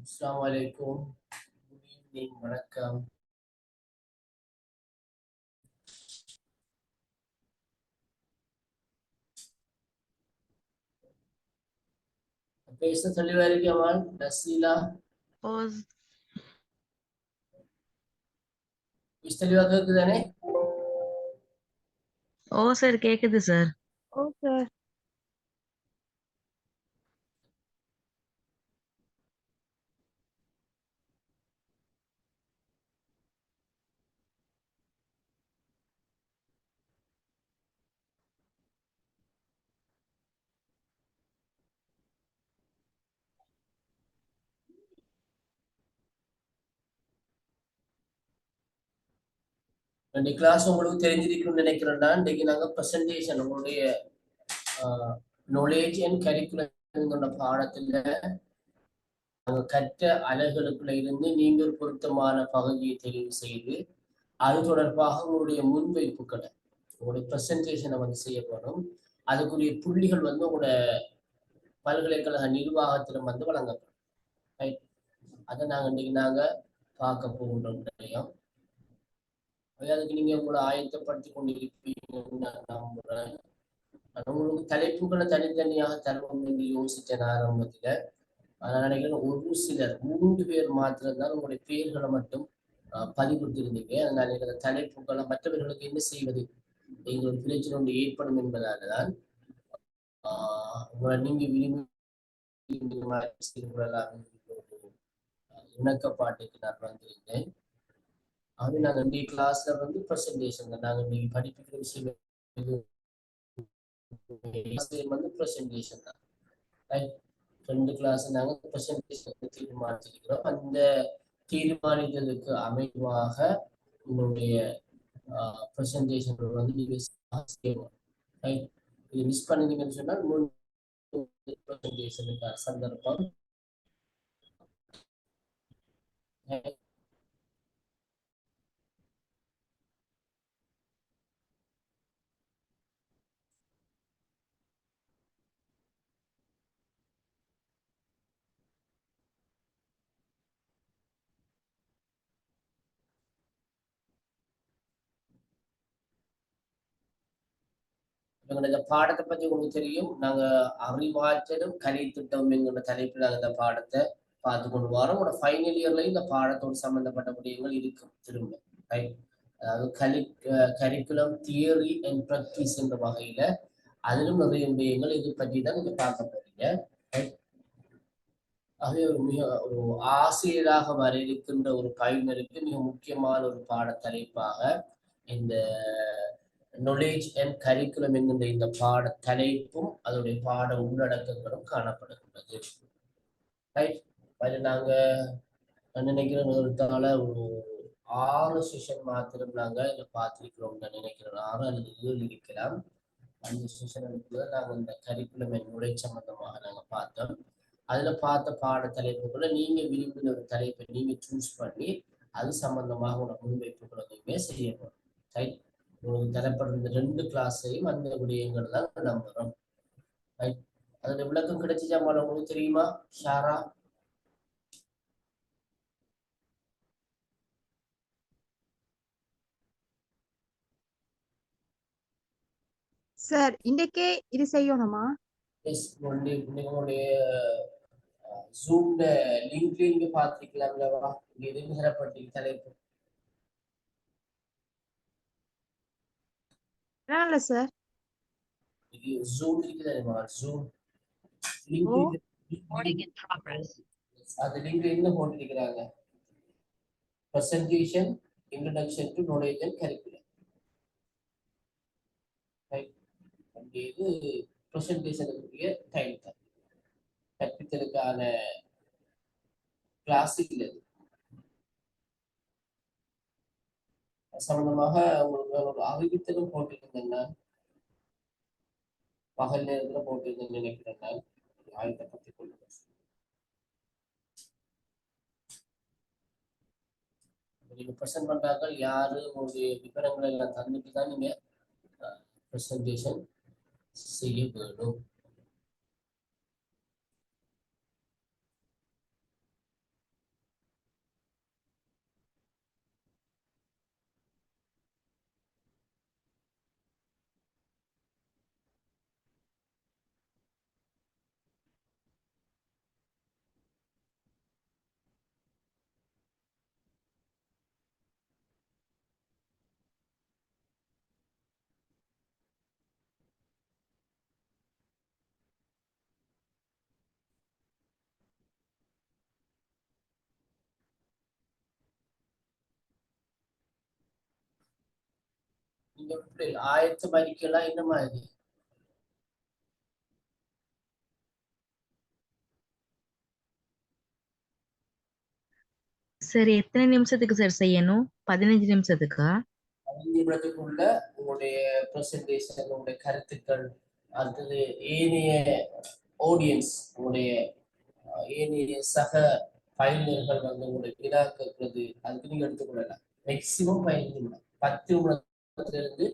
அஸ்ஸலாமு அலைக்கும். Good evening, வணக்கம். பேச தெளிவா இருக்கேன் நசீலா. Pause. தெளிவா கேக்குதானே? ஓ சார் கேக்குது சார். ஓ சார். ரெண்டு கிளாஸ் உங்களுக்கு தெரிஞ்சிருக்கும்னு நினைக்கிறேன்னா, இன்னைக்கு நாங்க ப்ரெசன்டேஷன் உங்களுடைய நாலேஜ் அண்ட் கரிக்குலர் பாடத்துல நாங்க கற்ற அலகுகளுக்குள்ள இருந்து நீங்கள் பொருத்தமான பகுதியை தெரிவு செய்து அது தொடர்பாக உங்களுடைய முன்வைப்புகளை உங்களுடைய ப்ரெசன்டேஷனை செய்யப்படும். அதுக்குரிய புள்ளிகள் உங்களோட பல்கலைக்கழக நிர்வாகத்திலும் வழங்கப்படும். ரைட், அதை நாங்க பார்க்க போகின்றோம். அதுக்கு நீங்க உங்களை ஆயத்தப்படுத்தி கொண்டிருப்பீங்கன்னு நான் நம்புறேன். உங்களுக்கு தலைப்புகளை தனித்தனியாக தருவோம் என்று யோசிச்சேன் ஆரம்பத்துல. நான் நினைக்கிறேன் ஒரு சிலர் 3 பேர் மாத்திரம்தான் உங்களுடைய பெயர்களை மட்டும் பதிவிட்டிருந்தீங்க. அதனால இந்த தலைப்புகளை மற்றவர்களுக்கு என்ன செய்வது எங்களுக்கு பிரச்சனை ஒன்று ஏற்படும் என்பதால்தான் உங்களை நீங்க விரும்பி இணக்கப்பாட்டுக்கு நான் வந்திருந்தேன். அது நாங்க இன்னைக்கு கிளாஸ்ல ப்ரெசன்டேஷன் தான் நாங்க இன்னைக்கு படிப்பிக்கிற விஷயம் ப்ரெசன்டேஷன் தான். ரெண்டு கிளாஸ் நாங்க ப்ரெசன்டேஷன் தீர்மானிச்சிருக்கிறோம். அந்த தீர்மானித்ததுக்கு அமைவாக உங்களுடைய ப்ரெசன்டேஷன் நீங்க செய்யணும். இது மிஸ் பண்ணிட்டீங்கன்னு சொன்னால் ப்ரெசன்டேஷனுக்கான சந்தர்ப்பம் இந்த பாடத்தை பத்தி உங்களுக்கு தெரியும். நாங்க அறிவாற்றலும் கலை திட்டம் என்கிற தலைப்பில் நாங்க இந்த பாடத்தை பார்த்து கொண்டு வரோம். உங்களோட ஃபைனல் இயர்லயும் இந்த பாடத்தோடு சம்பந்தப்பட்ட விடயங்கள் இருக்கும் திரும்ப. அதாவது கரிக்குலம் தியரி அண்ட் ப்ராக்டிஸ் என்ற வகையில அதிலும் நிறைய விடயங்கள் இது பற்றி தான் நீங்க பார்க்க போறீங்க. ஆகவே ஒரு ஆசிரியராக வர இருக்கின்ற ஒரு பயினருக்கு மிக முக்கியமான ஒரு பாட தலைப்பாக இந்த நாலேஜ் அண்ட் கரிக்குலம் என்கின்ற இந்த பாட தலைப்பும் அதனுடைய பாட உள்ளடக்கங்களும் காணப்படுகின்றது. ரைட், அதில் நாங்க நினைக்கிறேன் ஒரு 6 செஷன் மாத்திரம் நாங்க இதை பார்த்திருக்கிறோம் நினைக்கிறேன். 6 அல்லது 7 இருக்கலாம். 5 செஷன் நாங்க இந்த கரிக்குலம் என்னுடைய சம்பந்தமாக நாங்க பார்த்தோம். அதுல பார்த்த பாட தலைப்புகளை நீங்க விரும்பின ஒரு தலைப்பை நீங்க சூஸ் பண்ணி அது சம்பந்தமாக உங்களோட முன்வைப்புகளை செய்யப்படும். ரைட், உங்களுக்கு தரப்படுற 2 கிளாஸையும் அந்த விடயங்கள் தான் நம்புறோம். ரைட், அதோட விளக்கம் கிடைச்சிச்சா உங்களுக்கு தெரியுமா ஷாரா? சார் இன்றைக்கே இது செய்யணுமா? எஸ், உங்களுடைய ஜூம்ல லிங்க்ல நீங்க பார்த்திருக்கலாம்லவா? இங்க எதுவும் தரப்பட்டிருக்கு தலைப்பு. இல்ல சார். இது ஜூம் இருக்குதானேமா? ஜூம் ஓ, லிங்க் அது லிங்க்ல என்ன போட்டிருக்கிறாங்க? presentation introduction to knowledge and curriculum. Right, இது ப்ரெசன்டேஷனுக்குரிய டைம் தான். கற்பித்தலுக்கான கிளாஸ் இல்லை. சம்பந்தமாக உங்களுக்கு ஒரு அறிவித்தலும் போட்டிருந்தேன்னா பகல் நேரத்துல போட்டிருந்தேன்னு நினைக்கிறேன். நான் ஆயத்தப்படுத்திக் கொள்ளுங்க. நீங்க ப்ரெசென்ட் பண்றாங்க யாரு உங்களுடைய விவரங்களை எல்லாம் தந்துட்டு தான் நீங்க ப்ரெசன்டேஷன் செய்ய வேணும். நீங்க எப்படி ஆயத்தம் அறிக்கலாம் என்ன மாதிரி? சரி, எத்தனை நிமிஷத்துக்கு சார் செய்யணும்? 15 நிமிஷத்துக்கா? 5 நிமிடத்துக்குள்ள உங்களுடைய பிரசன்டேஷன், உங்களுடைய கருத்துக்கள், அடுத்தது ஏனைய ஆடியன்ஸ், உங்களுடைய ஏனைய சக பயனர்கள் வந்து உங்களுடைய வினா கேட்கறது, அதுக்கு நீங்க எடுத்துக்கொள்ளலாம். மேக்சிமம் 15 நிமிடம், 10 நிமிடத்திலிருந்து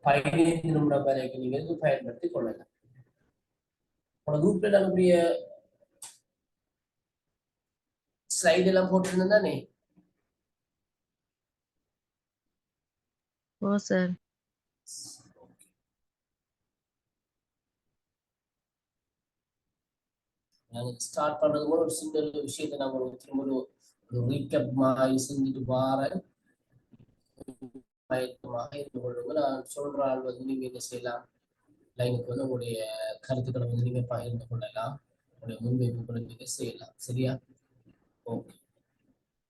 15 நிமிடம் வரைக்கும் நீங்க இது பயன்படுத்திக் கொள்ளலாம். உங்களோட குரூப்ல நம்முடைய ஸ்லைட் எல்லாம் போட்டிருந்தேன் தானே? ஓ சார். நாங்க ஸ்டார்ட் பண்றது கூட ஒரு சின்ன விஷயத்தை நாங்க திரும்ப ஒரு ரீகேப் மாதிரி செஞ்சுட்டு வாரேன். பயத்தமாக இருந்து கொள்ளுங்க. நான் சொல்ற ஆள் வந்து நீங்க என்ன செய்யலாம், லைனுக்கு வந்து உங்களுடைய கருத்துக்களை வந்து நீங்க பகிர்ந்து கொள்ளலாம், உங்களுடைய முன்வைப்புகளை நீங்க செய்யலாம். சரியா? ஓகே.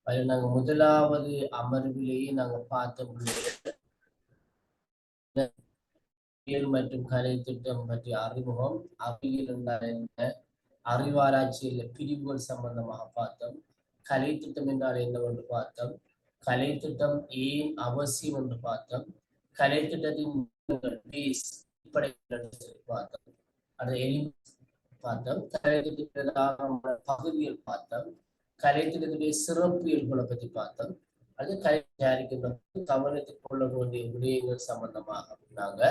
அதில் நாங்க முதலாவது அமர்விலேயே நாங்க பார்த்த மற்றும் கலை திட்டம் பற்றிய அறிமுகம், அறிவியல் என்றால் என்ன, அறிவாராய்ச்சியில் பிரிவுகள் சம்பந்தமாக பார்த்தோம். கலை திட்டம் என்றால் என்னவென்று பார்த்தோம். கலை திட்டம் ஏன் அவசியம் என்று பார்த்தோம். கலை திட்டத்தின் பார்த்தோம். அதை பார்த்தோம். கலை திட்டத்தின் பகுதியில் பார்த்தோம். கலை திட்டத்துடைய சிறப்பியல்களை பற்றி பார்த்தோம். அது கலை தயாரிக்கின்ற கவனத்தில் கொள்ள வேண்டிய விடயங்கள் சம்பந்தமாக நாங்க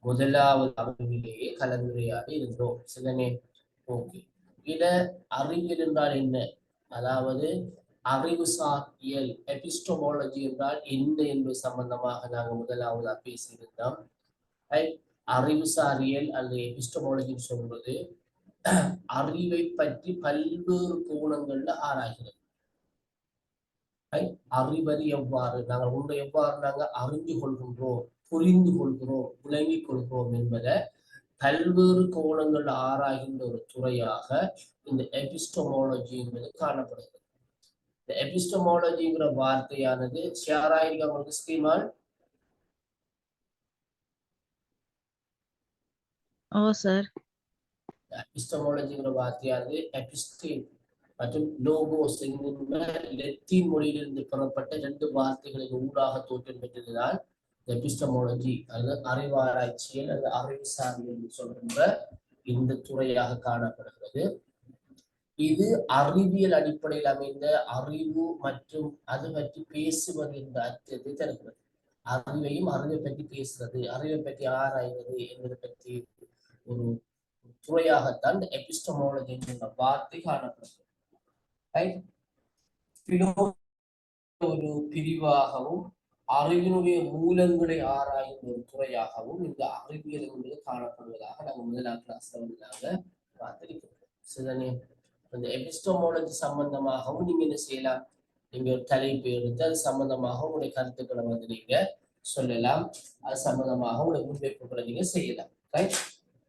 முதலாவது அமர்விலேயே கலந்துரையாடி இருந்தோம். சிலனே ஓகே. இத அறிவியல் என்றால் என்ன, அதாவது அறிவுசாரியல் எபிஸ்டமோலஜி என்றால் என்ன என்பது சம்பந்தமாக நாங்கள் முதலாவது பேசியிருந்தோம். அறிவுசாரியல் அல்லது எபிஸ்டமோலஜி சொல்றது அறிவை பற்றி பல்வேறு கோணங்கள்ல ஆராய்கிறது. அறிவது எவ்வாறு, நாங்கள் ஒன்றை எவ்வாறு நாங்கள் அறிந்து கொள்கின்றோம், புரிந்து கொள்கிறோம், விளங்கிக் கொள்கிறோம் என்பதை பல்வேறு கோணங்கள் ஆராய்கின்ற ஒரு துறையாக இந்த எபிஸ்டமோலஜி என்பது காணப்படுகிறது. இந்த எபிஸ்டமோலஜிங்கிற வார்த்தையானது ஷேர் ஆயிருக்க உங்களுக்கு ஸ்கிரீமால். ஓ சார். எபிஸ்டமோலஜிங்கிற வார்த்தையானது எபிஸ்டீம் மற்றும் லோகோஸ் என்கின்ற லத்தீன் மொழியிலிருந்து பெறப்பட்ட 2 வார்த்தைகளின் ஊடாக தோற்றம் பெற்றதுதான் எபிஸ்டமோலஜி அல்லது அறிவாராய்ச்சியல் அல்லது அறிவுசாரியல் சொல்கின்ற இந்த துறையாக காணப்படுகிறது. இது அறிவியல் அடிப்படையில் அமைந்த அறிவு மற்றும் அது பற்றி பேசுவது என்ற அர்த்தத்தை தருகிறது. அறிவையும் அறிவை பற்றி பேசுறது, அறிவை பற்றி ஆராய்வது என்பதை பற்றி ஒரு துறையாகத்தான் இந்த எபிஸ்டமோலஜி என்ற வார்த்தை காணப்படுகிறது. ஒரு பிரிவாகவும் அறிவினுடைய மூலங்களை ஆராயும் ஒரு துறையாகவும் இந்த அறிவியல் என்பது காணப்படுவதாக நாங்கள் முதலாம் கிளாஸ்ல வந்து நாங்க பார்த்திருக்கிறோம். சிதனே இந்த எபிஸ்டமோலஜி சம்பந்தமாகவும் நீங்க என்ன செய்யலாம், நீங்க ஒரு தலைப்பு எடுத்து அது சம்பந்தமாக உங்களுடைய கருத்துக்களை வந்து நீங்க சொல்லலாம், அது சம்பந்தமாக உங்களுடைய முன்வைப்புகளை நீங்க செய்யலாம். ரைட்?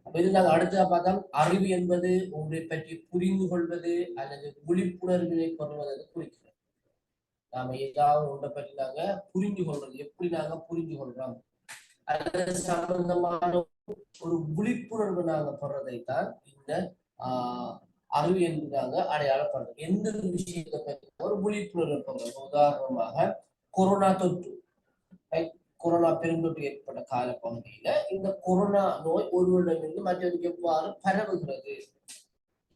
இது நாங்கள் அடுத்ததா பார்த்தா அறிவு என்பது உங்களை பற்றி புரிந்து கொள்வது அல்லது விழிப்புணர்வினை பெறுவதை குறிக்கிறது. நாம ஏதாவது ஒன்றை பற்றி நாங்க புரிந்து கொள்றது, எப்படி நாங்க புரிந்து கொள்றோம், அது சம்பந்தமான ஒரு விழிப்புணர்வு நாங்க பெறதைத்தான் இந்த அறிவு என்று நாங்க அடையாளப்படுறோம். எந்த விஷயத்தை பற்றி ஒரு விழிப்புணர்வு பெறுறது. உதாரணமாக கொரோனா தொற்று, கொரோனா பெருந்தொற்று ஏற்பட்ட கால பகுதியில இந்த கொரோனா நோய் ஒருவரிடமிருந்து மற்றவருக்கு எவ்வாறு பரவுகிறது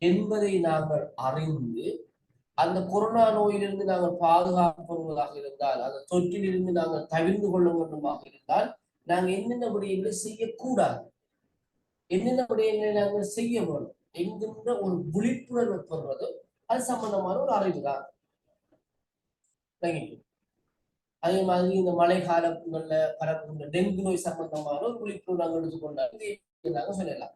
என்பதை நாங்கள் அறிந்து அந்த கொரோனா நோயிலிருந்து நாங்கள் பாதுகாப்பு பெறுவதாக இருந்தால், அந்த தொற்றிலிருந்து நாங்கள் தவிர்ந்து கொள்ள வேண்டுமாக இருந்தால் நாங்கள் என்னென்ன விடயங்களை செய்யக்கூடாது, என்னென்ன விடயங்களை நாங்கள் செய்ய வேண்டும் என்கின்ற ஒரு விழிப்புணர்வு பெறுவது அது சம்பந்தமான ஒரு அறிவு தான். அதே மாதிரி இந்த மழை காலங்கள்ல பரப்புகின்ற டெங்கு நோய் சம்பந்தமான ஒரு விழிப்புணர்வு நாங்கள் எடுத்துக்கொண்டாங்க நாங்க சொல்லலாம்.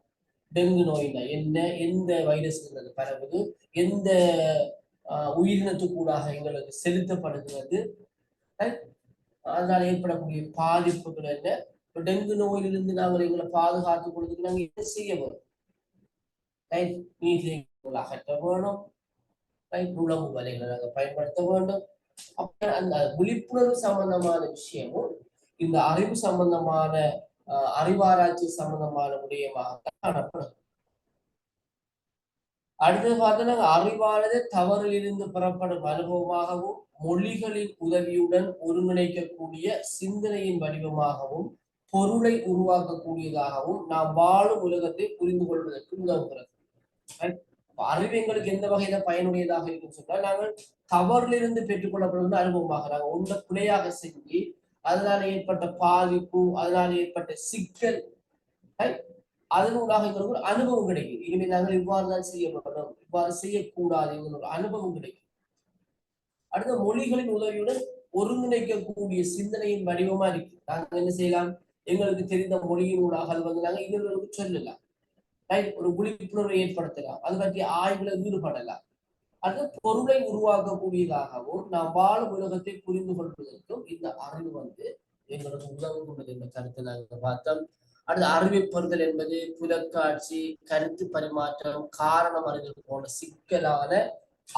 டெங்கு நோய்னா என்ன, எந்த வைரஸ் பரவுது, எந்த உயிரினத்துக்கூடாக எங்களுக்கு செலுத்தப்படுகிறது, அதனால் ஏற்படக்கூடிய பாதிப்புகள் என்ன, டெங்கு நோயிலிருந்து நாங்கள் எங்களை பாதுகாத்துக் கொள்வதற்கு நாங்கள் என்ன செய்ய வேணும், நீர்நிலைகளை அகற்ற வேணும், உணவு வலைகளை நாங்கள் பயன்படுத்த வேண்டும். அப்ப அந்த விழிப்புணர்வு சம்பந்தமான விஷயமும் இந்த அறிவு சம்பந்தமான அறிவாராய்ச்சி சம்பந்தமான விடயமாக காணப்படும். அடுத்தது பார்த்தோன்னா அறிவானது தவறில் இருந்து பெறப்படும் அனுபவமாகவும் மொழிகளின் உதவியுடன் ஒருங்கிணைக்கக்கூடிய சிந்தனையின் வடிவமாகவும் பொருளை உருவாக்கக்கூடியதாகவும் நாம் வாழும் உலகத்தை புரிந்து கொள்வதற்கு உதவுகிறது. அறிவு எங்களுக்கு எந்த வகையில பயனுடையதாக இருக்குன்னு சொன்னால், நாங்கள் தவறிலிருந்து பெற்றுக்கொள்ளப்படுவது அனுபவமாக நாங்கள் ஒன்றை பிழையாக செஞ்சு அதனால ஏற்பட்ட பாதிப்பு, அதனால ஏற்பட்ட சிக்கல், அதனூடாக எங்களுக்கு ஒரு அனுபவம் கிடைக்கும். இனிமேல் நாங்கள் இவ்வாறு தான் செய்யப்படணும், இவ்வாறு செய்யக்கூடாது என்கிற ஒரு அனுபவம் கிடைக்கும். அடுத்த மொழிகளின் உதவியுடன் ஒருங்கிணைக்கக்கூடிய சிந்தனையின் வடிவமா இருக்கு. நாங்கள் என்ன செய்யலாம், எங்களுக்கு தெரிந்த மொழியின் ஊடாக அது வந்து நாங்கள் இன்னொருக்கு சொல்லலாம், ஒரு விழிப்புணர்வை ஏற்படுத்தலாம், அது பற்றிய ஆய்வுல ஈடுபடலாம். அது பொருளை உருவாக்கக்கூடியதாகவும் நாம் வாழும் உலகத்தை புரிந்து கொள்வதற்கும் இந்த அறிவு வந்து எங்களுக்கு உதவும் என்ற கருத்தை நாங்கள் பார்த்தோம். அடுத்து அறிவை பெறுதல் என்பது புலக்காட்சி, கருத்து பரிமாற்றம், காரணம் அறிதல் போன்ற சிக்கலான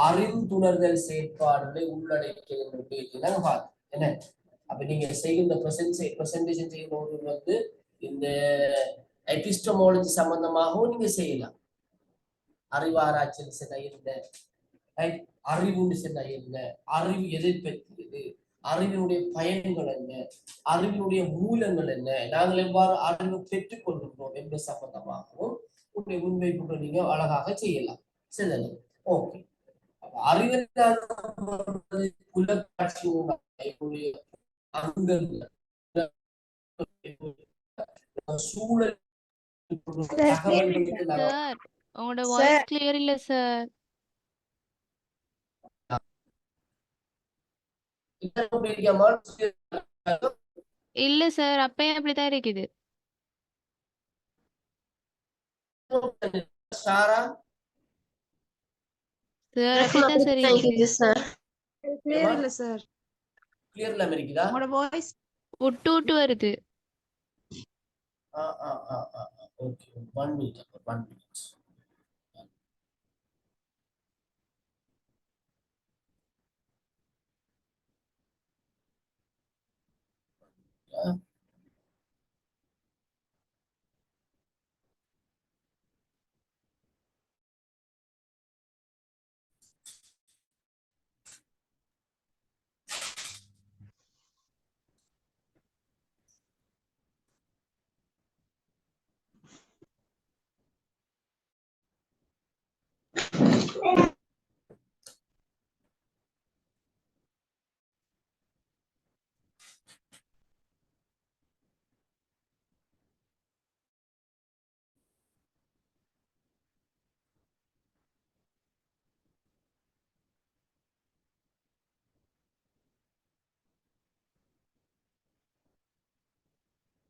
அறிந்துணர்தல் செயற்பாடுகளை உள்ளடக்கிய நாங்க பார்த்தோம். என்ன அப்ப நீங்க செய்கின்ற பிரசன்டேஷன் செய்யும்போது வந்து இந்த எபிஸ்டமாலஜி சம்பந்தமாகவும் நீங்க செய்யலாம். அறிவாராய்ச்சியில் சில இருந்த அறிவுன்னு சொன்னா என்ன, அறிவு எதை பற்றியது, அறிவினுடைய பயன்கள் என்ன, அறிவினுடைய மூலங்கள் என்ன, நாங்கள் எவ்வாறு அறிவு பெற்றுக் கொள்கின்றோம் என்பது சம்பந்தமாகவும் உங்களுடைய முன்வைப்புகள் நீங்க அழகாக செய்யலாம். சரி, ஓகே. அறிவினால் சூழல் உங்களோட வாய்ஸ் கிளியர் இல்ல சார். இல்ல சார், அப்பயும் அப்படிதான் இருக்குது. சார் அப்படிதான் சார் இருக்குது சார். கிளியர் இல்ல சார். கிளியர் இல்லாம இருக்குதா? உங்களோட வாய்ஸ் விட்டு விட்டு வருது. Okay, 1 minute. 1 minute.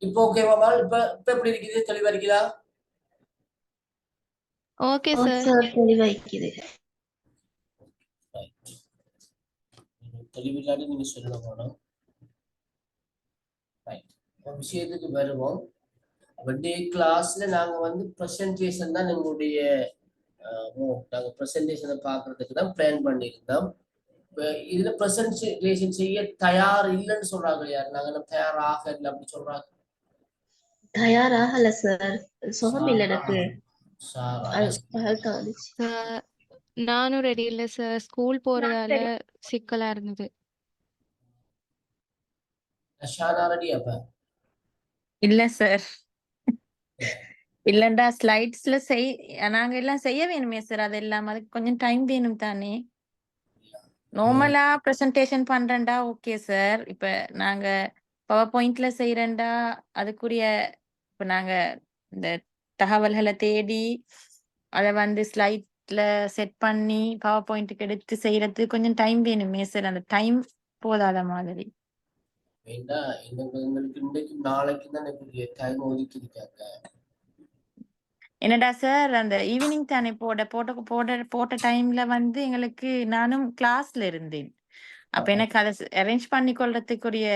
இப்போ ஓகேவா? இப்ப எப்படி இருக்குது? தெளிவா இருக்குதா? Okay sir. தெளிவா இருக்குது. தெளிவில்லாத நீங்க சொல்ல போனோம். விஷயத்துக்கு வருவோம். டே கிளாஸ்ல நாங்க வந்து பிரசன்டேஷன் தான் எங்களுடைய நாங்க பிரசன்டேஷனை பாக்குறதுக்கு தான் பிளான் பண்ணியிருந்தோம். இதுல பிரசன்டேஷன் செய்ய தயார் இல்லைன்னு சொல்றாங்க யார்? நாங்க தயாராக இல்லை அப்படி சொல்றாங்க. தயாராகல சார், சுகம் இல்ல எனக்கு. நானும் ரெடி இல்ல சார், ஸ்கூல் போறதால சிக்கலா இருந்தது. இல்ல சார், இல்லண்டா ஸ்லைட்ஸ்ல நாங்க எல்லாம் செய்ய வேணுமே சார், அதெல்லாம் அதுக்கு கொஞ்சம் டைம் வேணும் தானே. நார்மலா பிரசன்டேஷன் பண்றேன்டா ஓகே சார். இப்ப நாங்க பவர் பாயிண்ட்ல செய்யறேன்டா அதுக்குரிய இப்ப நாங்க இந்த தகவல்களை தேடி அதை வந்து ஸ்லைட்ல செட் பண்ணி பவர் பாயிண்ட்டுக்கு எடுத்து செய்யறதுக்கு கொஞ்சம் டைம் வேணுமே சார். அந்த டைம் போதாத மாதிரி. என்னடா சார், அந்த ஈவினிங் தானே போட்ட டைம்ல வந்து எங்களுக்கு நானும் கிளாஸ்ல இருந்தேன். அப்ப எனக்கு அதை அரேஞ்ச் பண்ணி கொள்றதுக்குரிய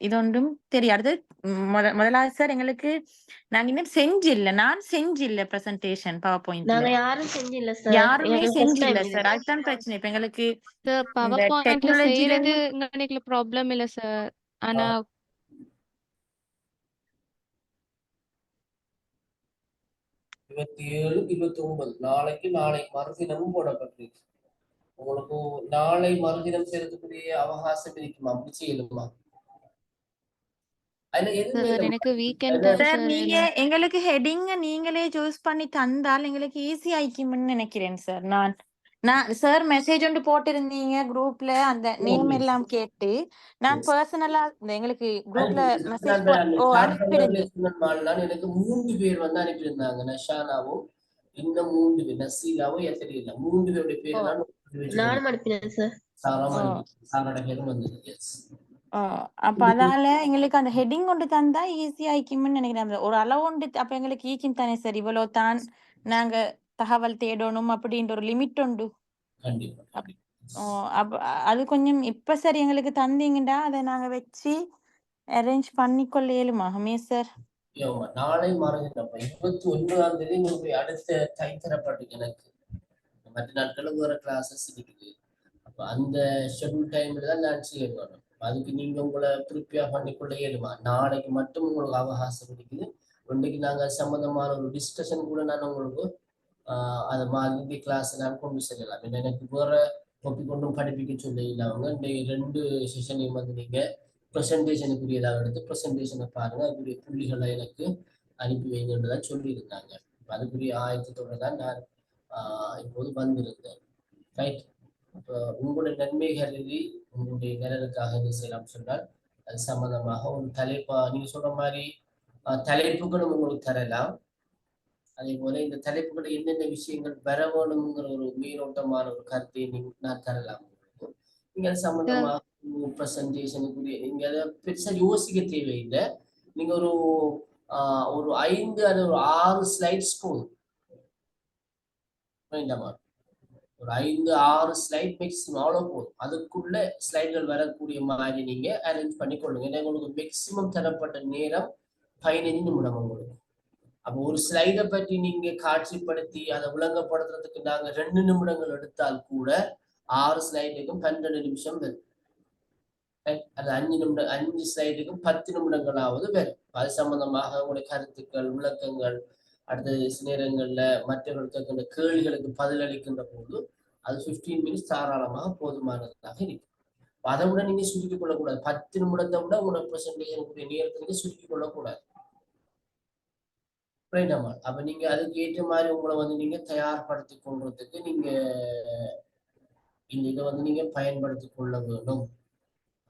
இது ஒன்றும் தெரியாது. முதலாவது சார் எங்களுக்கு நாங்க இன்னும் செஞ்சில்ல, நான் செஞ்சில்ல பிரசன்டேஷன் பவர் பாயிண்ட்ல. யாருமே செஞ்சில்ல சார், அதுதான் பிரச்சனை. இப்ப எங்களுக்கு பவர் பாயிண்ட்ல செய்யறது எங்களுக்கு ப்ராப்ளம் இல்ல சார். ஆனா 27, 29 நாளைக்கு மறுதினமும் போடப்பட்டிருக்கு. உங்களுக்கு நாளை மறுதினம் செய்யறதுக்குரிய அவகாசம் இருக்குமா? அப்படி செய்யணுமா? அதுல எதுவுமே சார் இல்லை. எனக்கு வீக்கெண்ட் அதுல தான் சார் சார் நீங்க வேணும். எங்களுக்கு ஹெட்டிங் நீங்களே சூஸ் பண்ணி தந்தால் எங்களுக்கு ஈஸி ஆயிக்கும்னு நினைக்கிறேன் சார். நான் சார் மெசேஜ் ஒன்று போட்டிருந்தீங்க குரூப்ல அந்த நேம் எல்லாம் கேட்டு நான் Yes. பர்சனலா எங்களுக்கு குரூப்ல அனுப்பியிருந்தேன். மெசேஜ் நான் ஸ்டார்ட் அனுப்பிடுங்க. பண்ண எனக்கு 3 பேர் வந்து அனுப்பியிருந்தாங்க. நஷானாவும் இன்னும் 3 பேர், நசீலாவும் தெரியல. 3 பேருடைய பேர் ஓ தான் நானும் அனுப்பினேன் சார். சாராம் ஓ அனுப்பி சாரோட பேரும் வந்தது. எஸ். ஓ அப்ப அதால எங்களுக்கு அந்த ஹெட்டிங் கொண்டு தந்தா ஈஸி ஆயிக்கும்னு நினைக்கிறேன். அந்த ஒரு அளவு உண்டு அப்ப எங்களுக்கு ஈக்கும் தானே சார். இவ்வளவு தான் நாங்க தகவல் தேடணும் அப்படின்ற ஒரு லிமிட் உண்டு. கண்டிப்பா அப்- கண்டிப்பா. ஓ அப்ப அது கொஞ்சம் இப்ப சார் எங்களுக்கு தந்தீங்கடா அதை நாங்க வச்சு அரேஞ்ச் பண்ணிக்கொள்ள இயலுமாகுமே சார். ஆமா, நாளை மறுதினம் 29ஆம் தேதி உங்களுக்கு அடுத்த டைம் தரப்பட்டு எனக்கு. மற்ற நாட்களும் வேற கிளாஸஸ் இருக்குது. அப்ப அந்த ஷெட்யூல் டைம்ல தான் நான் செய்ய வேணும். அதுக்கு நீங்க உங்களை ப்ரிப்பேர் பண்ணிக்கொள்ள இயலுமா? நாளைக்கு மட்டும் உங்களுக்கு அவகாசம் இருக்குது. இன்னைக்கு நாங்க சம்பந்தமான ஒரு டிஸ்கஷன் கூட நான் உங்களுக்கு அதை மாதிரி கிளாஸ் நான் கொண்டு செல்லலாம். ஏன்னா எனக்கு வேற டாபிக் கொண்டும் படிப்பிக்க சொல்ல இல்லாம இந்த 2 செஷனையும் வந்து நீங்க ப்ரெசன்டேஷனுக்குரியதாக எடுத்து ப்ரெசன்டேஷனை பாருங்க, அதுக்குரிய புள்ளிகளை எனக்கு அனுப்பி வைங்கன்றதான் சொல்லியிருந்தாங்க. அதுக்குரிய ஆயத்தத்தோட தான் நான் இப்போது வந்திருந்தேன். ரைட். இப்போ உங்களுடைய நன்மை கருதி உங்களுடைய நிழலுக்காக என்ன செய்யலாம் சொன்னால் அது சம்பந்தமாக ஒரு தலைப்பா நீங்க சொல்ற மாதிரி தலைப்புகளும் உங்களுக்கு தரலாம். அதே போல இந்த தலைப்புகளை என்னென்ன விஷயங்கள் வர வேணுங்கிற ஒரு மேலோட்டமான ஒரு கருத்தை நான் தரலாம். நீங்க அது சார் சம்பந்தமாக ப்ரெசன்டேஷனுக்குரிய நீங்க அதை பெருசா யோசிக்க தேவையில்லை. நீங்க ஒரு ஒரு 5 அல்லது ஒரு 6 ஸ்லைட்ஸ் போதும். வேண்டாமா? ஒரு 5, 6 ஸ்லைட் மேக்ஸிமம் அவ்வளோ போதும். அதுக்குள்ள ஸ்லைடுகள் வரக்கூடிய மாதிரி நீங்க அரேஞ்ச் பண்ணி கொள்ளுங்க. ஏன்னா உங்களுக்கு மேக்ஸிமம் தரப்பட்ட நேரம் 15 நிமிடம் உங்களுக்கு. அப்போ ஒரு ஸ்லைடை பற்றி நீங்க காட்சிப்படுத்தி அதை விளங்கப்படுத்துறதுக்கு நாங்க 2 நிமிடங்கள் எடுத்தால் கூட 6 ஸ்லைடுக்கும் 12 நிமிஷம் வரும். அது 5 நிமிடம் 5 ஸ்லைடுக்கும் 10 நிமிடங்களாவது வரும். அது சம்பந்தமாக உங்களுடைய கருத்துக்கள், விளக்கங்கள், அடுத்த நேரங்கள்ல மற்றவர்களுக்கு கேள்விகளுக்கு பதிலளிக்கின்ற போது அது 15 மினிட்ஸ் தாராளமாக போதுமானதாக இருக்கு. அதை விட நீங்க சுருக்கிக் கொள்ளக்கூடாது. 10 நிமிடத்தை விட உங்களோட ப்ரெசன்டேஷனுக்குரிய நேரத்தை நீங்க சுருக்கிக் கொள்ளக்கூடாது. அப்ப நீங்க அதுக்கு ஏற்ற மாதிரி உங்களை வந்து நீங்க தயார்படுத்திக் கொள்றதுக்கு நீங்க இந்த இதை வந்து நீங்க பயன்படுத்திக் கொள்ள வேண்டும்.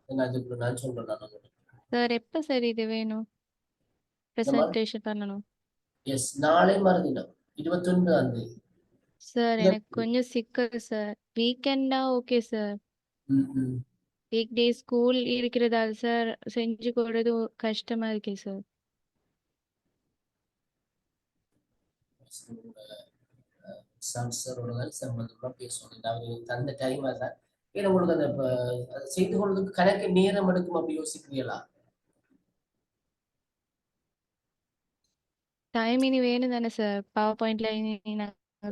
அதுக்கு நான் சொல்றேன். சார் எப்ப சார் இது வேணும் ப்ரெசன்டேஷன் பண்ணணும்? எஸ், நாளை மறுதினம் 29ஆம் தேதி. சார் எனக்கு கொஞ்சம் சிக்கல் சார். வீக்கெண்டா okay sir. Week day school இருக்கிறதால சார் செஞ்சு கொடுறது கஷ்டமா இருக்கே சார். சம்பந்தமா பேசணும். அவரு தந்த டைம் தான். ஏன்னா உங்களுக்கு அந்த அதை செய்து கொள்வதற்கு கணக்கு நேரம் எடுக்கும் அப்படி யோசிக்கிறீங்களா? டைம் இனி வேணும் தானே சார். பவர் பாயிண்ட்ல நாங்க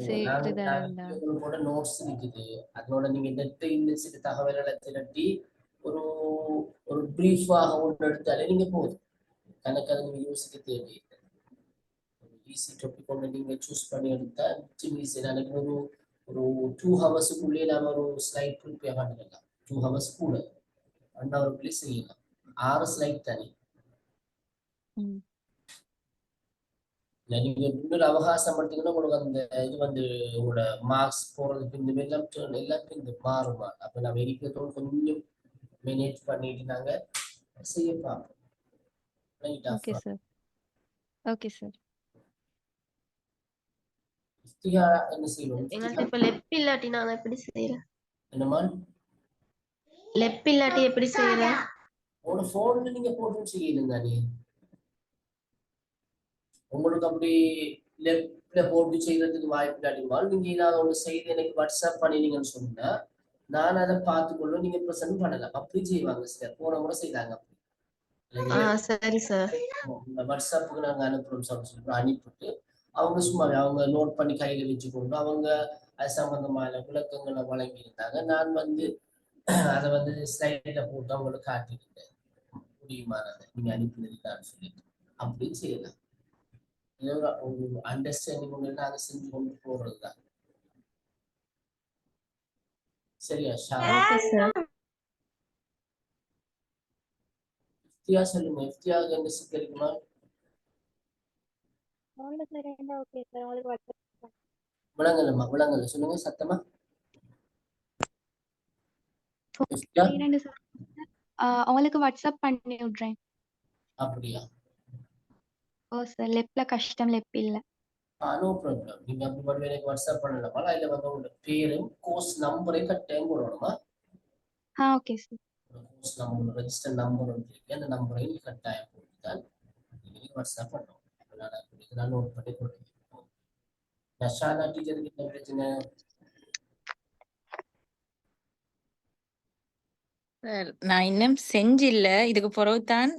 செய்யறதா இருந்தா. உங்களோட நோட்ஸ் இருக்குது. அதோட நீங்க நெட் இந்த சில தகவல்களை திரட்டி ஒரு ஒரு பிரீஃபாக ஒன்று எடுத்தாலே நீங்க போதும். கணக்கு அதை நீங்க யோசிக்க தேவையில்லை. ஈஸி டாபிக் ஒன்று நீங்க சூஸ் பண்ணி எடுத்தா ஈஸி. எனக்கு ஒரு ஒரு 2 ஹவர்ஸுக்குள்ளேயே நாம ஒரு ஸ்லைட் ப்ரிப்பேர் பண்ணிடலாம். 2 ஹவர்ஸ் கூட 1 ஹவருக்குள்ளே செய்யலாம். 6 ஸ்லைட் தானே. நீங்க இன்னொரு அவகாசம் எடுத்தீங்கன்னா உங்களுக்கு அந்த இது வந்து உங்களோட மார்க்ஸ் போறதுக்கு இந்த எல்லாம் இந்த மாறுமா. அப்ப நம்ம இருக்கிறதோட கொஞ்சம் மேனேஜ் பண்ணிட்டு நாங்க செய்ய பார்ப்போம். Okay sir. Okay sir. என்ன செய்வோம்? எங்கள்ட்ட இப்ப லெப் இல்லாட்டி நாங்க எப்படி செய்யறோம்? என்னமா லெப் இல்லாட்டி எப்படி செய்யறோம்? உங்களோட போன்ல நீங்க போட்டு செய்யலுங்க. நீ உங்களுக்கு அப்படி லெப்ட்ல போட்டு செய்யறதுக்கு வாய்ப்பு இல்லாட்டிமால் நீங்க ஏதாவது ஒன்று செய்து எனக்கு வாட்ஸ்அப் பண்ணினீங்கன்னு சொன்னா நான் அதை பார்த்துக்கொள்ளும். நீங்க ப்ரெசென்ட் பண்ணலாம். அப்படி செய்வாங்க சார். போன முறை செய்தாங்க. சரி சார். வாட்ஸ்அப்புக்கு நாங்க அனுப்புறோம் சொல்லி அனுப்பிட்டு அவங்க சும்மா அவங்க நோட் பண்ணி கையில வச்சுக்கொண்டு அவங்க அது சம்பந்தமான விளக்கங்களை வழங்கி இருந்தாங்க. நான் வந்து அதை வந்து ஸ்லைட்ல போட்டு அவங்களுக்கு காட்டியிருந்தேன். முடியுமானதை நீங்க அனுப்பினதுதான் சொல்லிட்டு அப்படி செய்யலாம். இது ஒரு அண்டர்ஸ்டாண்டிங் ஒன்று நாங்க செஞ்சு கொண்டு போறதுதான். சரியா ஷாரா? Okay sir. இஃப்தியா சொல்லுங்க. இஃப்தியாவுக்கு என்ன சிக்கலுக்குமா? விளங்கலம்மா, விளங்கல, சொல்லுங்க சத்தமா. இஃப்தியா அவங்களுக்கு வாட்ஸ்அப் பண்ணி விடுறேன். அப்படியா? ஓ சார், லெப்ல கஷ்டம், லெப் இல்ல. No problem. நீங்க அப்படி மட்டும் எனக்கு வாட்ஸ்அப் பண்ணலாமா? இல்ல வந்து உங்களோட பேரும் கோர்ஸ் நம்பரையும் கட்டாயம் போடணுமா? Okay sir. Course number, register number இருக்கு, அந்த நம்பரையும் கட்டாயம் போட்டுதான் நீங்க வாட்ஸ்அப் பண்ணணும். நான் நோட் பண்ணி கொடுக்குறேன். ஷாரா டீச்சருக்கு என்ன பிரச்சனை? சார் நான் இன்னும் செஞ்சில்ல. இதுக்கு பிறகுதான்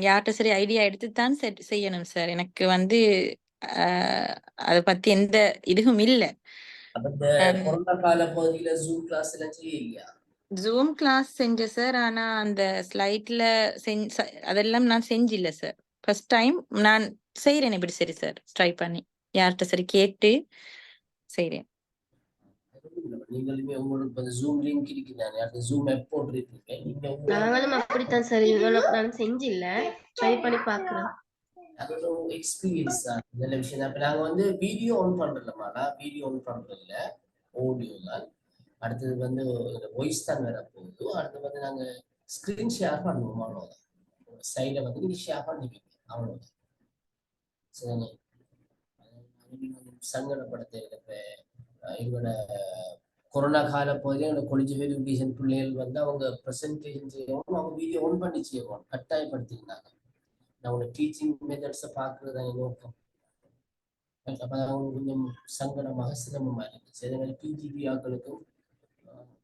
யார்கிட்ட சரி ஐடியா எடுத்துத்தான் செய்யணும் சார். எனக்கு வந்து அதை பத்தி எந்த இதுவும் இல்லை. அப்ப இந்த கொரோனா கால பகுதியில ஜூம் கிளாஸ் எல்லாம் செய்யலையா? ஜூம் கிளாஸ் செஞ்சேன் சார். ஆனா அந்த ஸ்லைட்ல அதெல்லாம் நான் செஞ்சில்ல சார். ஃபர்ஸ்ட் டைம் நான் செய்யறேன். இப்படி சரி சார், ட்ரை பண்ணி யார்கிட்ட சரி கேட்டு செய்யறேன். நீங்களுமே உங்களுக்கு அந்த ஜூம் லிங்க் இருக்குதானே, அந்த ஜூம் ஆப் போட்டுருக்கீங்க நீங்க. நாங்களும் அப்படித்தான் சார். நான் செஞ்சில்ல, ட்ரை பண்ணி பாக்குறேன். அது ஒரு எக்ஸ்பீரியன்ஸ் தான், நல்ல விஷயம் தான். இப்ப நாங்க வந்து வீடியோ ஆன் பண்றோம்னா வீடியோ ஆன் பண்றது இல்ல, ஆடியோ தான். அடுத்தது வந்து வாய்ஸ் தான் வேற போகுது. அடுத்து வந்து நாங்க ஸ்கிரீன் ஷேர் பண்ணுவோம், அவ்வளவுதான். சைட வந்து நீங்க ஷேர் பண்ணிப்பீங்க, அவ்வளவுதான். சரிங்க. சங்கடப்படுத்த எங்களோட கொரோனா கால பகுதியில் எங்களோட கொலிஜ் வெரிஃபிகேஷன் பிள்ளைகள் வந்து அவங்க ப்ரெசன்டேஷன் செய்யவும் அவங்க வீடியோ ஆன் பண்ணி செய்வோம், கட்டாயப்படுத்திருந்தாங்க. நம்மளோட டீச்சிங் மெத்தட்ஸை பார்க்கறது தான் நோக்கம். அப்போ அவங்க கொஞ்சம் சங்கடமாக சிரமமாக இருந்துச்சு. அதே மாதிரி பிஜிபி ஆக்களுக்கும்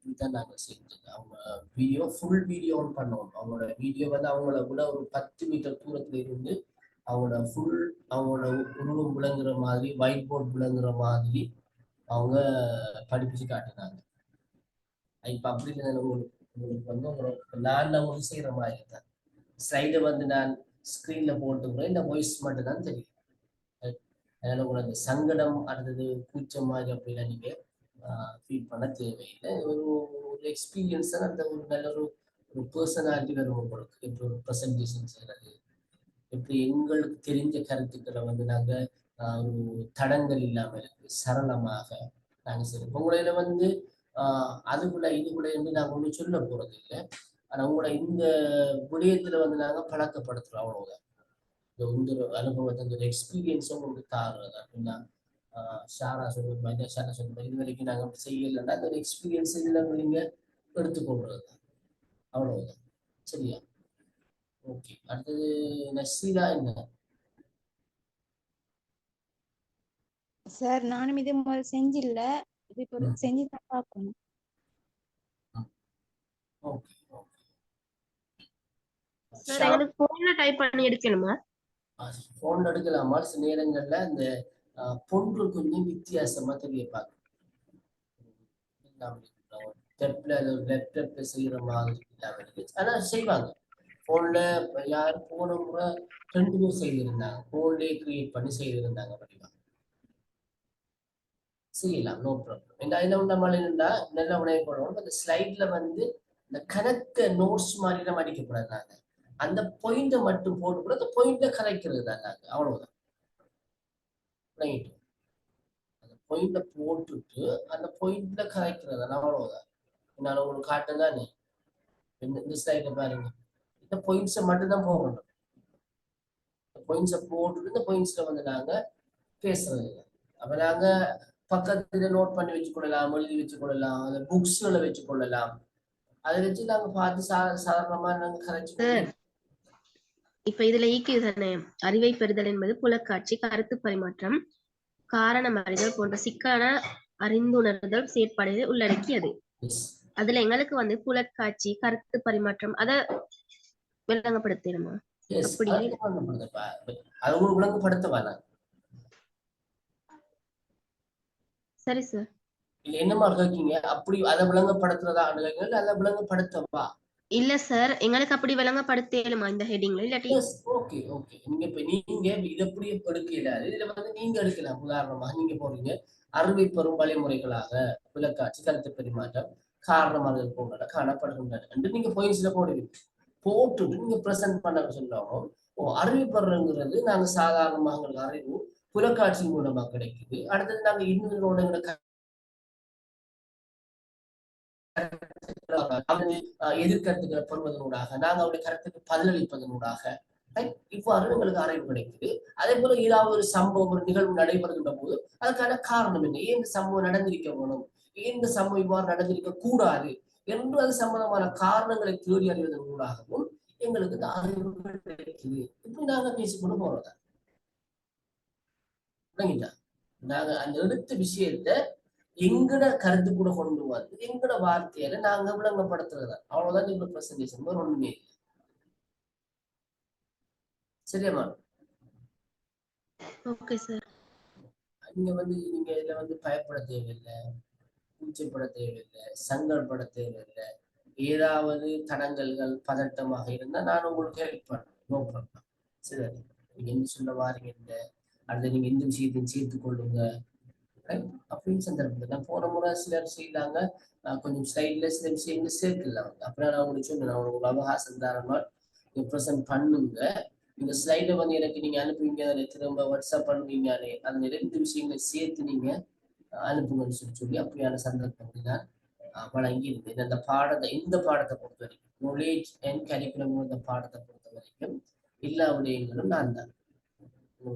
இதுதான் நாங்கள் செய்தது. அவங்க வீடியோ ஃபுல் வீடியோ ஆன் பண்ணுவோம். அவங்களோட வீடியோ வந்து அவங்கள விட ஒரு 10 மீட்டர் தூரத்துல இருந்து அவங்களோட உருவம் விளங்குற மாதிரி, ஒயிட் போர்ட் விளங்குற மாதிரி அவங்க படிப்பிச்சு காட்டினாங்க. இப்ப அப்படி இல்லை, உங்களுக்கு வந்து நான் உங்களுக்கு செய்யற மாதிரி தான். ஸ்லைடை வந்து நான் ஸ்கிரீன்ல போட்டுக்கிறேன், இந்த வாய்ஸ் மட்டும் தான் தெரியும். அதனால உங்களுக்கு சங்கடம் அடுத்தது கூச்சம் மாதிரி அப்படின்னா நீங்க ஃபீல் பண்ண தேவையில்லை. ஒரு எக்ஸ்பீரியன்ஸ் தான். அந்த ஒரு நல்ல ஒரு பர்சனாலிட்டி வரும் உங்களுக்கு. எப்படி ஒரு ப்ரெசன்டேஷன் செய்யறது, எப்படி எங்களுக்கு தெரிஞ்ச கருத்துக்களை வந்து நாங்க ஒரு தடங்கள் இல்லாம இருக்கு சரளமாக நாங்க செய்யறோம். உங்களையில வந்து அதுக்குள்ள இதுக்குள்ள இருந்து நாங்க ஒன்றும் சொல்ல போறது இல்லை. ஆனா உங்களோட இந்த விடயத்துல வந்து நாங்க பழக்கப்படுத்துறோம், அவ்வளவுதான். இந்த அனுபவத்தை, இந்த எக்ஸ்பீரியன்ஸும் உங்களுக்கு தாருறது அப்படின்னா ஷாரா சொல்லுங்க, ஷாரா சொல்லுங்க, இது வரைக்கும் நாங்க அப்படி செய்யலைன்னா அந்த ஒரு எக்ஸ்பீரியன்ஸ் இதுல நீங்க எடுத்துக்கொள்றது தான், அவ்வளவுதான். சரியா? ஓகே. அடுத்தது நசீரா என்ன? சார் நானும் இது முதல்ல செஞ்சில்ல, இது இப்போ செஞ்சு தான் பார்க்கணும். Okay okay. சார் எனக்கு போன்ல டைப் பண்ணி எடுக்கணுமா? போன் எடுக்கலாமா? சில நேரங்கள்ல அந்த பொண்ணு கொஞ்சம் வித்தியாசமா தெரிய பார்க்கும். லேப்டாப்ல செய்யற மாதிரி இல்லாம ஆனா செய்வாங்க. போன்ல யார் போன முறை 2 பேர் செய்திருந்தாங்க, போன்லயே கிரியேட் பண்ணி செய்திருந்தாங்க. படிவா செய்யலாம், நோ ப்ராப்ளம். இந்த அதில் உண்ட மழைண்டா நல்ல உணவு போடணும். அந்த ஸ்லைட்ல வந்து இந்த கணக்க நோட்ஸ் மாதிரி நம்ம அடிக்கப்படாதாங்க, அந்த பாயிண்ட மட்டும் போட்டு கூட அந்த பாயிண்ட கரைக்கிறது தான் நாங்க, அவ்வளவுதான். அந்த பாயிண்ட போட்டுட்டு அந்த பாயிண்ட்ல கரைக்கிறது தான், அவ்வளவுதான். என்னால உங்களுக்கு காட்டுதானே, இந்த ஸ்லைட்ல பாருங்க, இந்த பாயிண்ட்ஸை மட்டும் தான் போகணும். பாயிண்ட்ஸை போட்டுட்டு இந்த பாயிண்ட்ஸ்ல வந்து நாங்க பேசுறது இல்லை. அப்ப நாங்க பக்கத்துல நோட் பண்ணி வச்சு கொள்ளலாம், எழுதி வச்சு கொள்ளலாம், அந்த புக்ஸ்களை வச்சு கொள்ளலாம். அதை வச்சு நாங்க பார்த்து சாதாரணமா நாங்க கரைச்சு. இப்ப இதுல தானே அறிவை பெறுதல் என்பது புலக்காட்சி, கருத்து பரிமாற்றம், காரணம் அறிதல் போன்ற சிக்கலான அறிந்துணர்தல் செயற்பாடுகளை உள்ளடக்கியது. அதுல எங்களுக்கு வந்து புலக்காட்சி, கருத்து பரிமாற்றம் அதை விளங்கப்படுத்தணுமா? அப்படி அது உங்களுக்கு விளங்கப்படுத்தவா? சரி சார். இல்ல என்னமா இருக்கீங்க, அப்படி அதை விளங்கப்படுத்துறதா அணுகுங்க, அதை விளங்கப்படுத்தவா? இல்ல சார், எங்களுக்கு அப்படி விளங்கப்படுத்தலுமா இந்த ஹெட்டிங்ல இல்லாட்டி? Yes, okay okay. நீங்க இப்ப நீங்க இதை எப்படி எடுக்கல, இதுல நீங்க எடுக்கலாம். உதாரணமாக நீங்க போறீங்க அறுவை பெறும் வழிமுறைகளாக விளக்காட்சி கருத்து பரிமாற்றம் காரணமாக போன்ற காணப்படுகின்றன என்று நீங்க பாயிண்ட்ஸ்ல போடுவீங்க. போட்டுட்டு நீங்க பிரசன்ட் பண்ண சொல்லாமோ அறிவிப்படுறங்கிறது நாங்க சாதாரணமாக எங்களுக்கு அறிவு புலக்காட்சி மூலமா கிடைக்குது. அடுத்தது நாங்க இன்னொரு எதிர்கருத்துக்களை பெறுவதனூடாக நாங்க அவருடைய கருத்துக்கு பதிலளிப்பதனூடாக இவ்வாறு எங்களுக்கு அறிவு கிடைக்குது. அதே போல ஏதாவது ஒரு சம்பவம் ஒரு நிகழ்வு நடைபெறுகின்ற போது அதுக்கான காரணம் என்ன, ஏன் இந்த சம்பவம் நடந்திருக்க வேணும், ஏன் இந்த சம்பவம் இவ்வாறு நடந்திருக்க கூடாது என்று அது சம்பந்தமான காரணங்களை தேடி அறிவதன் ஊடாகவும் எங்களுக்கு இந்த அறிவு கிடைக்குது. இப்படி நாங்க பேசிக்கொண்டு போறதா நாங்க அந்த எடுத்த விஷயத்த எங்கட கருத்து கூட கொண்டு வந்து எங்கட வார்த்தையில நாங்க விளங்கப்படுத்துறதா. அவ்வளவுதான் எங்க பிரசன்டேஷன் ஒண்ணுமே இல்லை. சரியாமா? Okay sir. நீங்க இதுல பயப்பட தேவையில்லை, கூச்சப்பட தேவையில்லை, சங்கடப்பட தேவையில்லை. ஏதாவது தடங்கல்கள் பதட்டமாக இருந்தா நான் உங்களுக்கு ஹெல்ப் பண்றேன். No problem. சரி, நீங்க என்ன சொல்ல வாரீங்க, அடுத்து நீங்க எந்த விஷயத்தையும் சேர்த்து கொள்ளுங்க அப்படின்னு சந்தர்ப்பத்தில் நான் போன முறை சிலர் செய்தாங்க. கொஞ்சம் ஸ்லைட்ல சில விஷயங்கள் சேர்க்கல. அப்புறம் நான் உங்களுக்கு சொன்னேன், உங்களுக்கு அவகாசம் தாராளமாக நீங்க ப்ரெசென்ட் பண்ணுங்க. இந்த ஸ்லைடை எனக்கு நீங்க அனுப்புவீங்க, அதை திரும்ப வாட்ஸ்அப் பண்ணுவீங்களே, அந்த 2 விஷயங்களை சேர்த்து நீங்க அனுப்புங்கன்னு சொல்லி அப்படியான சந்தர்ப்பங்கள் தான் வழங்கி இருக்கு. இந்த பாடத்தை பொறுத்த வரைக்கும் நாலேஜ் அண்ட் கரிக்குலம் இந்த பாடத்தை பொறுத்த வரைக்கும் எல்லா விடயங்களும் நான் தான்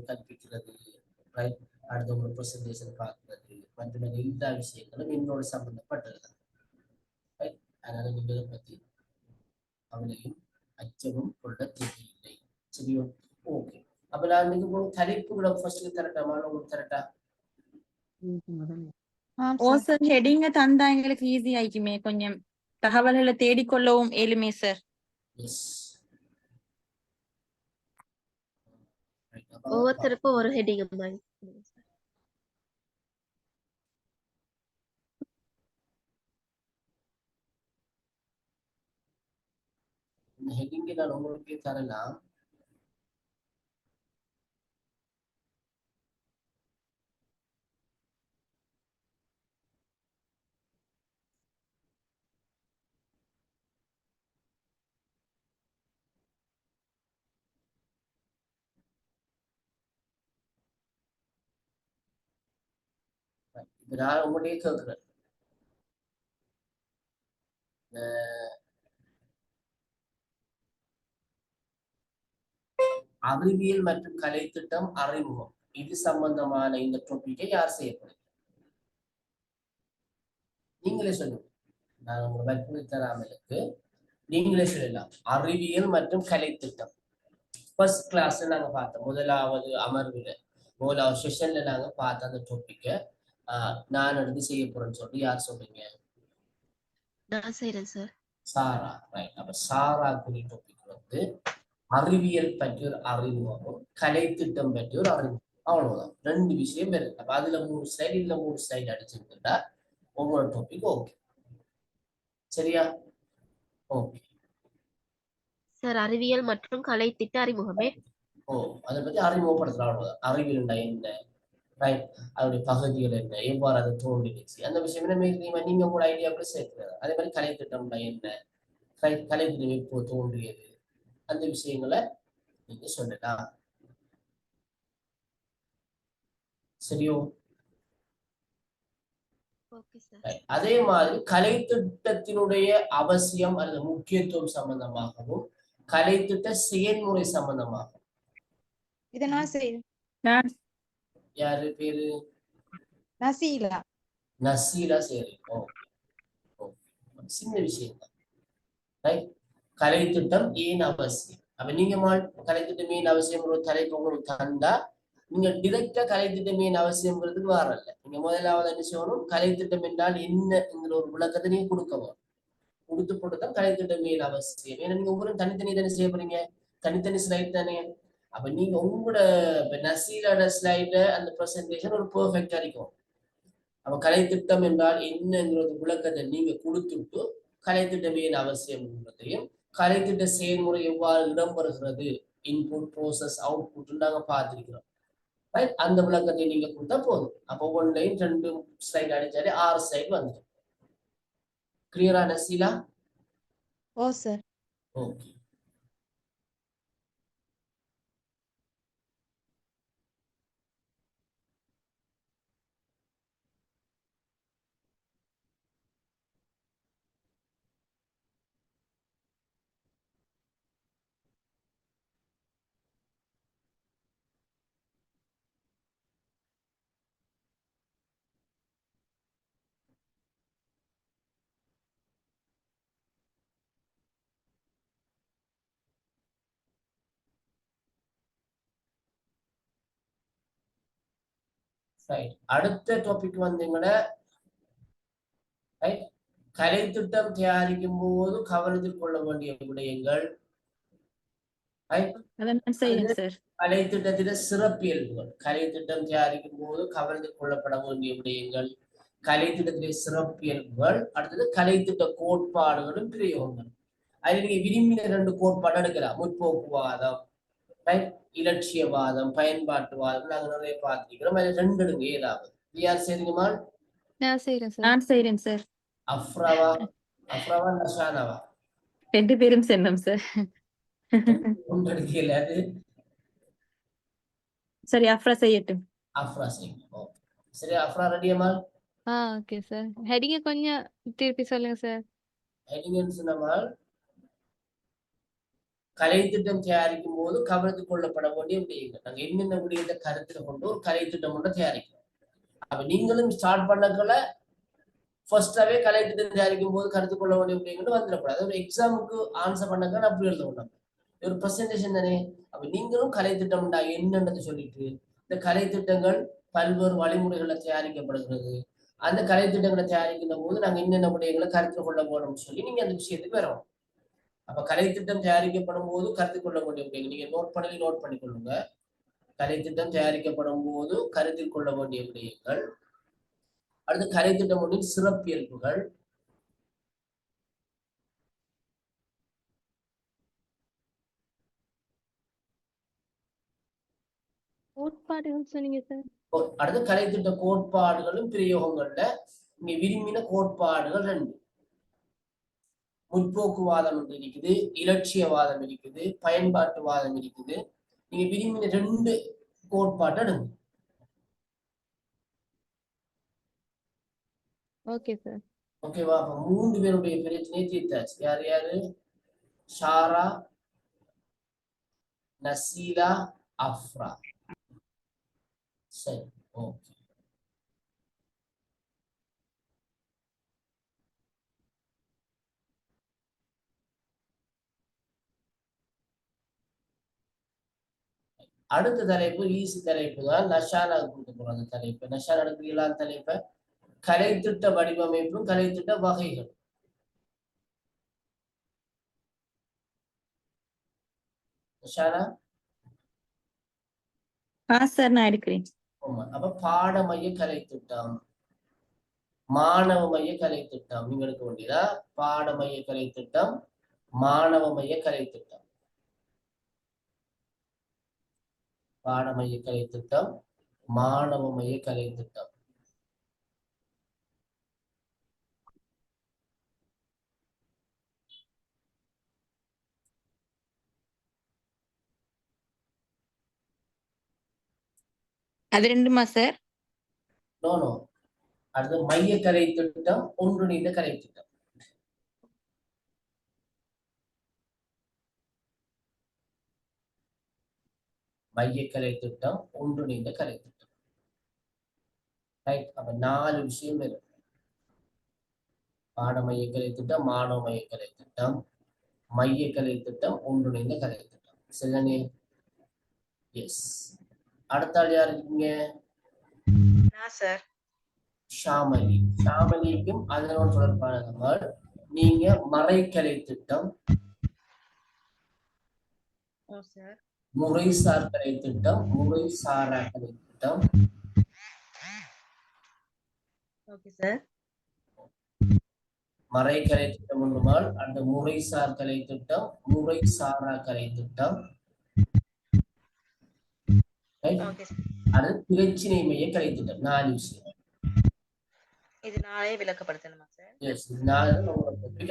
கற்பிக்கிறது, ரைட், அடுத்த ஒரு ப்ரெசன்டேஷன் பார்க்கிறது மற்றும் எல்லா விஷயங்களும் என்னோட சம்பந்தப்பட்டது. ரைட், அதனால நீங்க இதை பத்தி அவளையும் அச்சமும் கொள்ள தேவையில்லை. சரியோ? ஓகே. அப்ப நான் நீங்க தலைப்புகளை ஃபர்ஸ்ட் தரட்டாமா, உங்களுக்கு தரட்டா? ஓ சார், ஹெடிங்க தந்தா எங்களுக்கு ஈஸி ஆயிக்குமே, கொஞ்சம் தகவல்களை தேடிக்கொள்ளவும் ஏழுமே சார். எஸ். ஒவ்வொருத்தருக்கும் ஒரு ஹெட்டிங் மாதிரி. இந்த ஹெட்டிங்கை நான் உங்களுக்கே தரலாம். இப்ப நான் உங்கள்கிட்டயே கேட்கிறேன், அறிவியல் மற்றும் கலை திட்டம் அறிமுகம் இது சம்பந்தமான இந்த டாபிக்கை யார் செய்யப்படுது? நீங்களே சொல்லுங்க. நான் உங்க வற்புறுத்தி தராமலுக்கு நீங்களே சொல்லலாம். அறிவியல் மற்றும் கலை திட்டம் ஃபர்ஸ்ட் கிளாஸ்ல நாங்க பார்த்தோம், முதலாவது அமர்வுல முதலாவது செஷன்ல நாங்க பார்த்த அந்த டாபிக்கை நான் எடுத்து செய்ய போறேன்னு சொல்லி யார் சொல்றீங்க? நான் செய்றேன் சார். சாரா. ரைட். அப்ப சாரா குறி டாபிக் அறிவியல் பற்றி ஒரு அறிமுகமும் கலை திட்டம் பற்றி ஒரு அறிமுகம். அவ்வளவுதான், 2 விஷயம் இருக்கு. அப்ப அதுல 3 ஸ்லைடு இல்ல 3 ஸ்லைடு அடிச்சுக்கிட்டா ஒவ்வொரு டாபிக் ஓகே. சரியா? ஓகே சார், அறிவியல் மற்றும் கலை திட்ட அறிமுகமே. அதை பத்தி அறிமுகப்படுத்தலாம். அவ்வளவுதான். அறிவியல் என்ன, ரைட், அதோடைய பகுதிகள் என்ன, எவ்வாறு அதை தோன்றிடுச்சு, அந்த விஷயம் நீங்க உங்களோட ஐடியாக்குள்ள சேர்க்கிறது. அதே மாதிரி கலை திட்டம் என்ன, கலை திட்டம் எப்போ தோன்றியது, அந்த விஷயங்களை நீங்க சொல்லலாம். சரியோ? அதே மாதிரி கலை திட்டத்தினுடைய அவசியம் அல்லது முக்கியத்துவம் சம்பந்தமாகவும் கலை திட்ட செயல்முறை சம்பந்தமாகவும் இத நான் செய்றேன். யாரு பேரு? நசீலா. நசீலா. சரி, சின்ன விஷயம் தான். கலை திட்டம் ஏன் அவசியம்? அப்ப நீங்க கலை திட்டம் ஏன் அவசியம் ஒரு தலைப்பு உங்களுக்கு தந்தா நீங்க டிரெக்டா கலை திட்டம் ஏன் அவசியம்ங்கிறதுக்கு வரல. நீங்க முதலாவது என்ன செய்யணும், கலை திட்டம் என்றால் என்னங்கிற ஒரு விளக்கத்தை நீங்க கொடுக்கவும் கொடுத்து போட்டுதான் கலை திட்டம் ஏன் அவசியம். ஏன்னா நீங்க ஒவ்வொரு தனித்தனி தானே செய்ய போறீங்க, தனித்தனி ஸ்லைட் தானே. அப்ப நீங்க உங்களோட நசீலோட ஸ்லைட அந்த ப்ரெசன்டேஷன் ஒரு பெர்ஃபெக்டா இருக்கும். அப்ப கலை திட்டம் என்றால் என்னங்கிறது விளக்கத்தை நீங்க கொடுத்துட்டு கலைத்திட்டம் ஏன் அவசியம் என்பதையும் கலைத்திட்ட செயல்முறை எவ்வாறு இடம்பெறுகிறது இன்புட் ப்ரோசஸ் அவுட்புட் நாங்க பார்த்திருக்கிறோம். அந்த விளக்கத்தை நீங்க கொடுத்தா போதும். அப்போ ஒன்லைன் 2 ஸ்லைட் அடிச்சாலே 6 ஸ்லைட் வந்துடும். கிளியரா நசீலா? ஓ சார். ஓகே. அடுத்த டாபிக் வந்தீங்கன்னா கலைத்திட்டம் தயாரிக்கும் போது கவனத்தில் கொள்ள வேண்டிய விடயங்கள். கலைத்திட்டத்தில சிறப்பியல்புகள். கலைத்திட்டம் தயாரிக்கும் போது கவனத்தில் கொள்ளப்பட வேண்டிய விடயங்கள், கலைத்திட்டத்திலே சிறப்பியல்புகள். அடுத்தது கலைத்திட்ட கோட்பாடுகளும் பிரயோகங்கள். அதில் நீங்க விரும்பின 2 கோட்பாடு எடுக்கலாம். முற்போக்குவாதம், இலட்சியவாதம், பயன்பாட்டுவாதம். நாங்க நிறைய பார்த்திருக்கிறோம். அதில் 2 எடுங்க ஏதாவது. யார் செய்றீங்கம்மா? நான் செய்றேன் சார். அஃப்ராவா நஷானாவா? 2 பேரும் சென்னோம் சார். சரி, அஃப்ரா செய்யட்டும். அஃப்ரா செய்யுங்க. சரி, அஃப்ரா ரெடியம்மா? Okay sir. ஹெடிங்க கொஞ்சம் திருப்பி சொல்லுங்க சார். ஹெடிங் சொன்னமா கலைத்திட்டம் தயாரிக்கும் போது கவனத்துக் கொள்ளப்பட வேண்டிய விடயங்கள். நாங்க என்னென்ன விடயத்தை கருத்துல கொண்டு ஒரு கலைத்திட்டம் ஒன்று தயாரிக்கிறோம். அப்ப நீங்களும் ஸ்டார்ட் பண்ணக்குள்ள ஃபர்ஸ்டாவே கலைத்திட்டம் தயாரிக்கும் போது கருத்து கொள்ள வேண்டிய விடயங்கள் வந்துடக்கூடாது. ஒரு எக்ஸாமுக்கு ஆன்சர் பண்ணக்க அப்படி எழுதணும். ஒரு பிரசன்டேஷன் தானே. அப்ப நீங்களும் கலைத்திட்டம் என்னன்றது சொல்லிட்டு இந்த கலைத்திட்டங்கள் பல்வேறு வழிமுறைகளை தயாரிக்கப்படுகிறது. அந்த கலைத்திட்டங்களை தயாரிக்கின்ற போது நாங்க என்னென்ன விடயங்களை கருத்தில் கொள்ள போறோம்னு சொல்லி நீங்க அந்த விஷயத்துக்கு வரணும். அப்ப கலைத்திட்டம் தயாரிக்கப்படும் போது கருத்தில் கொள்ள வேண்டிய விடயங்கள் நீங்க நோட் பண்ணிக்கொள்ளுங்க. கலைத்திட்டம் தயாரிக்கப்படும் போது கருத்தில் கொள்ள வேண்டிய விடயங்கள். அடுத்து கலைத்திட்டம் ஒன்றின் சிறப்பியல்புகள். கோட்பாடுகள் சொன்னீங்க சார். அடுத்து கலைத்திட்ட கோட்பாடுகளும் பிரயோகங்கள்ல நீங்க விரும்பின கோட்பாடுகள் 2. முற்போக்குவாதம் இருக்குது, இலட்சியவாதம் இருக்குது, பயன்பாட்டுவாதம் இருக்குது. நீங்க விரும்பின 2 கோட்பாடு எடுங்க. Okay sir. ஓகேவா? அப்ப 3 பேருடைய பிரச்சனையை தீர்த்தாச்சு. யாரு? ஷாரா, நசீலா, அஃப்ரா. சரி, ஓகே. அடுத்த தலைப்பு ஈஸி தலைப்பு தான். நஷானா கொடுக்க போறோம் அந்த தலைப்பு. நஷானா எடுக்கிறீங்களா அந்த தலைப்பை? கலைத்திட்ட வடிவமைப்பும் கலைத்திட்ட வகைகள். நஷானா? சார், நான் எடுக்கிறேன். அப்ப பாடமைய கலைத்திட்டம், மாணவ மைய கலைத்திட்டம். நீங்க எடுக்க வேண்டியதா பாடமைய கலைத்திட்டம், மாணவ மைய கலைத்திட்டம். பாடமைய கலைத்திட்டம், மாணவ மைய கலைத்திட்டம். அது 2மா சார்? நோ. அடுத்து மைய கலைத்திட்டம், ஒன்றிணைந்த கலைத்திட்டம். மைய கலைத்திட்டம், ஒன்றிணைந்த கலைத்திட்டம். ரைட். அப்ப 4 விஷயம் இருக்கு. பாடமைய கலைத்திட்டம், மாணவ மைய கலைத்திட்டம், மைய கலைத்திட்டம், ஒன்றிணைந்த கலைத்திட்டம். சரிதானே? எஸ். அடுத்த ஆள் யார் இருக்கீங்க? சார். ஷாமலி. ஷாமலிக்கும் அதனோடு தொடர்பான நீங்க மறைக்கலை திட்டம், முறைசார் கலை திட்டம், முறைசாரா கலை திட்டம். Okay sir. மறை கலை திட்டம் ஒன்றுமால் அந்த முறைசார் கலை திட்டம், முறைசாரா கலை திட்டம், அது பிரச்சினை மைய கலை திட்டம். 4 விஷயம். இது நாளே விளக்கப்படுத்தணுமா சார்? எஸ்,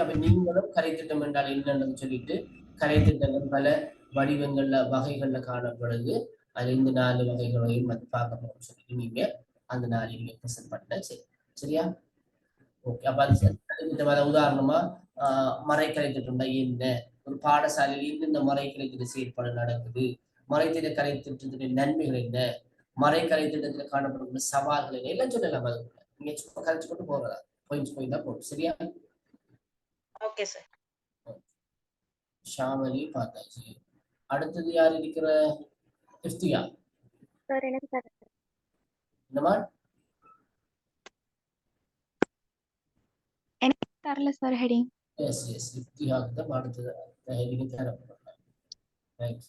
அப்ப நீங்களும் கலை திட்டம் என்றால் என்னன்னு சொல்லிட்டு கலை திட்டங்கள் பல வடிவங்கள்ல வகைகள்ல காணப்படுது. அது இந்த 4 வகைகளையும் பார்க்க போறோம்னு சொல்லிட்டு நீங்க அந்த 4 நீங்க பிரசன்ட் பண்ண சரி, சரியா? ஓகே. அப்ப அது கலை திட்டம் உதாரணமா மறைக்கலை திட்டம்னா என்ன, ஒரு பாடசாலையில் இந்த மறைக்கலை திட்ட செயற்பாடு நடக்குது, மறைத்திட்ட கலை திட்டத்தினுடைய நன்மைகள் என்ன, மறைக்கலை திட்டத்தில் காணப்படும் சவால்கள் என்ன, எல்லாம் சொல்லலாம். அது நீங்க சும்மா கழிச்சு கொண்டு போறதா பாயிண்டா போகும். சரியா? Okay sir. ஷாமலி பார்த்தாச்சு. அடுத்தது யார் இருக்கிற? இஃப்தியா. சார் எனக்கு தர என்னமா? எனக்கு தரல சார் ஹெடிங். எஸ் எஸ், இஃப்தியாவுக்கு தான் அடுத்தது ஹெடிங் தரப்படுறாங்க. ரைட்.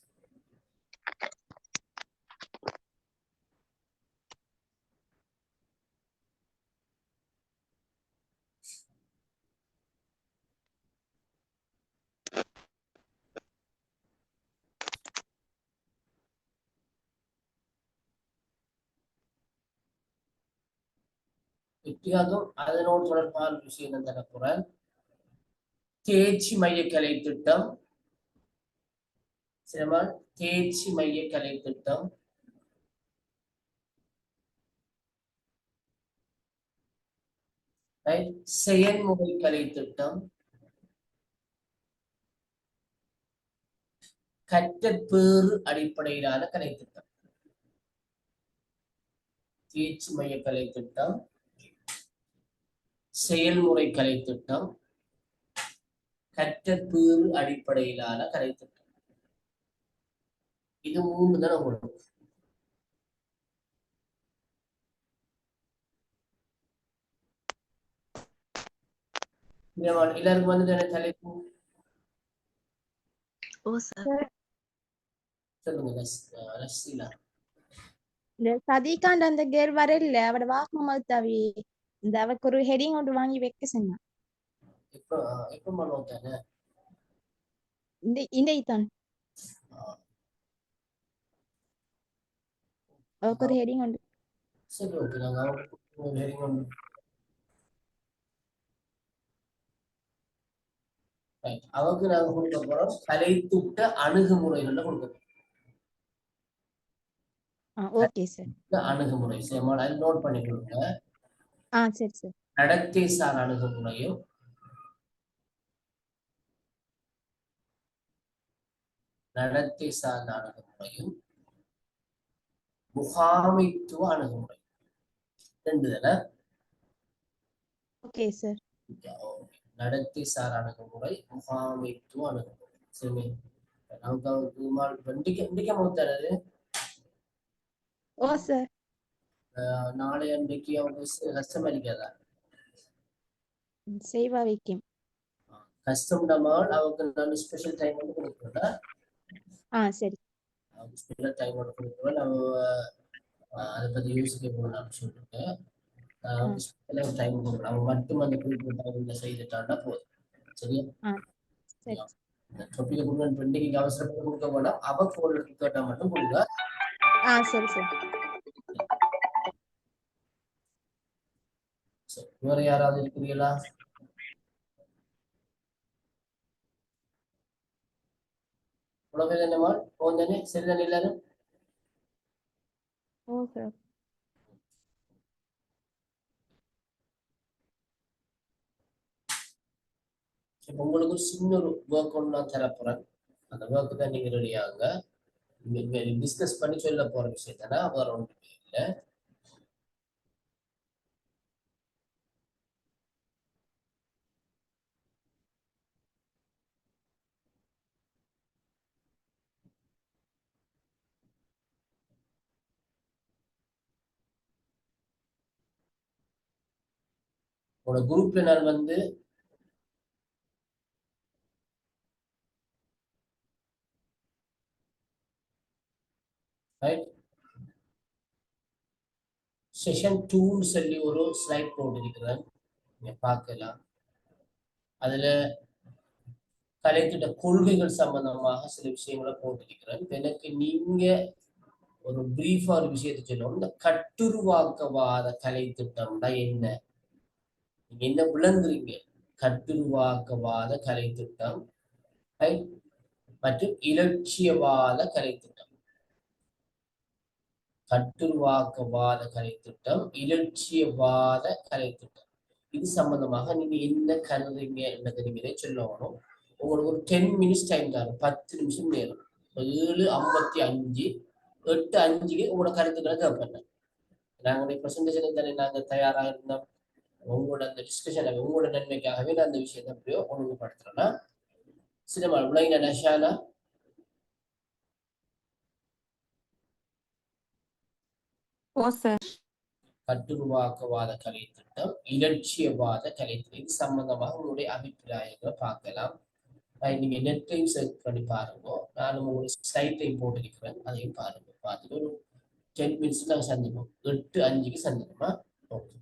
இஃப்தியாவும் அதனோடு தொடர்பான விஷயம் தான் தரப்போறேன். தேர்ச்சி மைய கலை திட்டம், சிரமான் தேர்ச்சி மைய கலை திட்டம், செயல்முறை கலை திட்டம், கற்றற்பேறு அடிப்படையிலான கலை திட்டம். தேர்ச்சி மைய கலை திட்டம், செயல்முறை கலை திட்டம், கற்றற்பேறு அடிப்படையிலான கலை திட்டம். இது 3 தான் உங்களுக்கு. எல்லாருக்கும் வந்து தலைப்பு சொல்லுங்க. இந்த சதிகாண்ட் அந்த கேர் வரல அவட வாக்குமூலம் தவி இந்த அவக்கு ஒரு ஹெடிங் ஒன்று வாங்கி வைக்க சொன்னா. எப்ப மனோத்தானே இந்த இதான் அவக்கு ஒரு ஹெடிங் ஒன்று. சரி, ஓகே. நாங்க ஒரு ஹெடிங் ஒன்று. அவருக்கு நாங்க கொடுக்க போறோம் கலை திட்ட அணுகுமுறைகள்ல கொடுக்க போறோம். Okay sir. அணுகுமுறை சரி, நோட் பண்ணி கொடுங்க. சரி சார். நடத்தை சார் அணுகுமுறையும், நடத்தை சார்ந்த அணுகுமுறையும், முகாமைத்துவ அணுகுமுறை 2 தானே? Okay sir. நடத்தை சார் அணுகுமுறை, முகாமைத்துவ அணுகுமுறை. சரி, நமக்கு இண்டிக்க மூத்தாரு. ஓ சார். நாளை அன்றைக்கு அவங்க கஷ்டம் அளிக்காதா? செய்வா வைக்கும். கஷ்டம்டமால் அவருக்கு நான் ஸ்பெஷல் டைம் வந்து கொடுக்குறேன். சரி. ஸ்பெஷல் டைம் வந்து கொடுக்குறேன். நம்ம அதை பத்தி யோசிக்க போகலாம்னு சொல்லிட்டு டைம் கொடுக்குறேன். அவங்க மட்டும் அந்த குறிப்பிட்ட டைம்ல செய்துட்டான்னா போதும். சரியா? டாபிக் கொடுங்க. இன்னைக்கு அவசரப்பட்டு கொடுக்க வேண்டாம். அவ போன் கேட்டா மட்டும் கொடுங்க. சரி சரி. வேற யாராவது இருக்கிறீங்களா? உணவு என்னமா போந்தானே? சரிதானே எல்லாரும்? ஓகே. உங்களுக்கு ஒரு சின்ன ஒரு ஒர்க் ஒன்று நான் தரப்போறேன். அந்த ஒர்க்கு தான் நீங்க ரெடி ஆகுங்க. டிஸ்கஸ் பண்ணி சொல்ல போற விஷயம் தானே, வேற ஒன்றுமே இல்லை. உங்களோட குரூப்ல நான் வந்து செஷன் 2 சொல்லி ஒரு ஸ்லைட் போட்டிருக்கிறேன், நீங்க பார்க்கலாம். அதுல கலைத்திட்ட கொள்கைகள் சம்பந்தமாக சில விஷயங்களை போட்டிருக்கிறேன். எனக்கு நீங்க ஒரு பிரீஃபா ஒரு விஷயத்தை சொல்லணும். இந்த கட்டுருவாக்கவாத கலை திட்டம்னா என்ன, நீங்க என்ன விளங்குறீங்க? கட்டுருவாக்கவாத கலை திட்டம் மற்றும் இலட்சியவாத கலை திட்டம். கட்டுருவாக்கவாத கலை திட்டம், இலட்சியவாத கலை திட்டம். இது சம்பந்தமாக நீங்க என்ன கருதுறீங்க என்றதை நீங்களே சொல்லணும். உங்களுக்கு ஒரு 10 மினிட்ஸ் டைம் தரும், 10 நிமிஷம் நேரம். 7:55 8:05 உங்களோட கருத்துக்களை கேட்பேன். நாங்களுடைய பிரசன்டேஷனுக்கு தானே நாங்கள் தயாராக இருந்தோம். உங்களோட அந்த டிஸ்கஷன் உங்களோட நன்மைக்காகவே நான் அந்த விஷயத்தை அப்படியோ ஒழுங்குபடுத்துறேன்னா சினிமா விளைங்க நஷாலா. ஓ சார். கட்டுருவாக்கவாத கலை திட்டம், இலட்சியவாத கலை திட்டம். இது சம்பந்தமாக உங்களுடைய அபிப்பிராயங்களை பார்க்கலாம். நீங்க நெட்லையும் சர்ச் பண்ணி பாருங்க. நானும் ஒரு சைட்லையும் போட்டிருக்கிறேன், அதையும் பாருங்க. பார்த்துட்டு ஒரு 10 மினிட்ஸ் நாங்கள் சந்திப்போம். 8:05 சந்திப்போமா? ஓகே.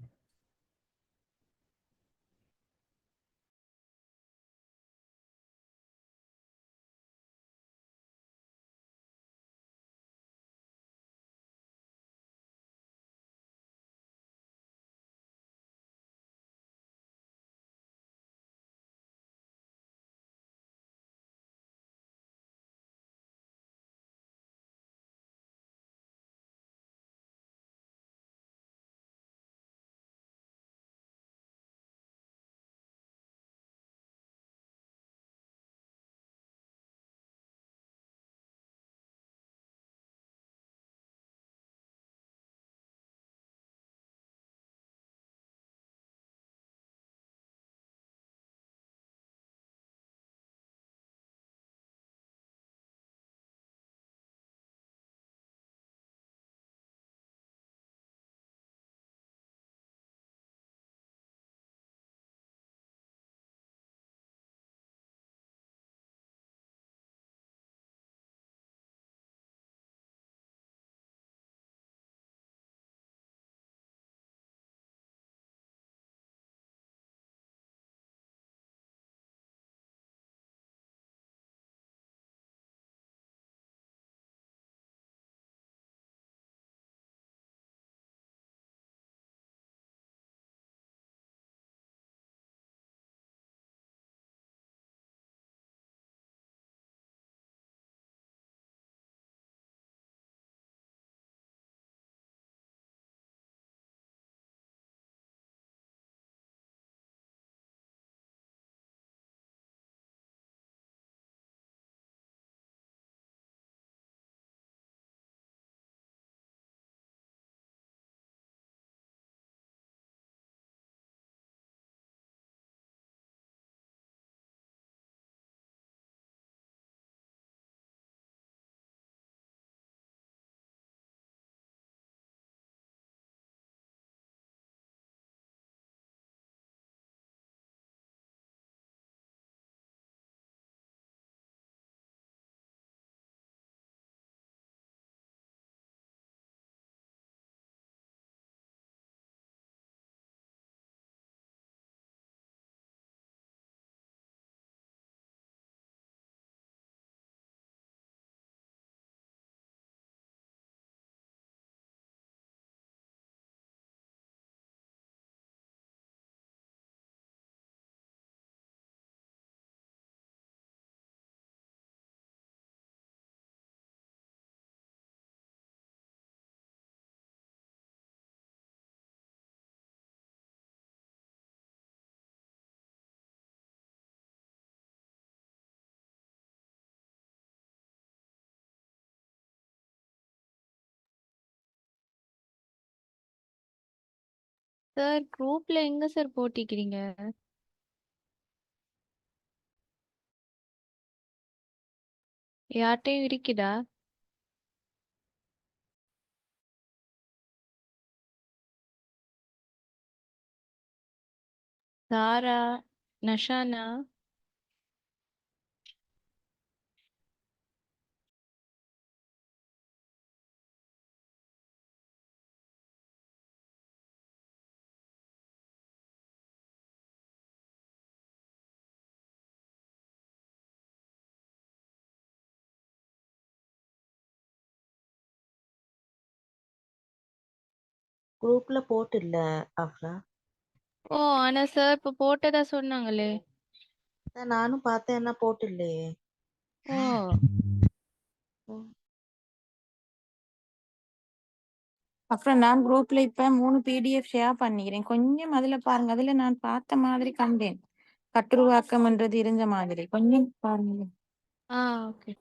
சார் குரூப்ல எங்க சார் போட்டிக்கிறீங்க? யார்கிட்டயும் இருக்குதா? சாரா, நஷானா, குரூப்ல போட்டு இல்ல ஆஃப்ரா. ஓ ஆனா சார் இப்ப போட்டதா சொன்னாங்களே. அதான் நானும் பார்த்தேன், என்ன போட்டு இல்லையே. ஓ அப்புறம் நான் குரூப்ல இப்ப 3 பிடிஎஃப் ஷேர் பண்ணிக்கிறேன். கொஞ்சம் அதுல பாருங்க. அதுல நான் பார்த்த மாதிரி கண்டேன். கட்டுருவாக்கம்ன்றது இருந்த மாதிரி கொஞ்சம் பாருங்க. ஓகே.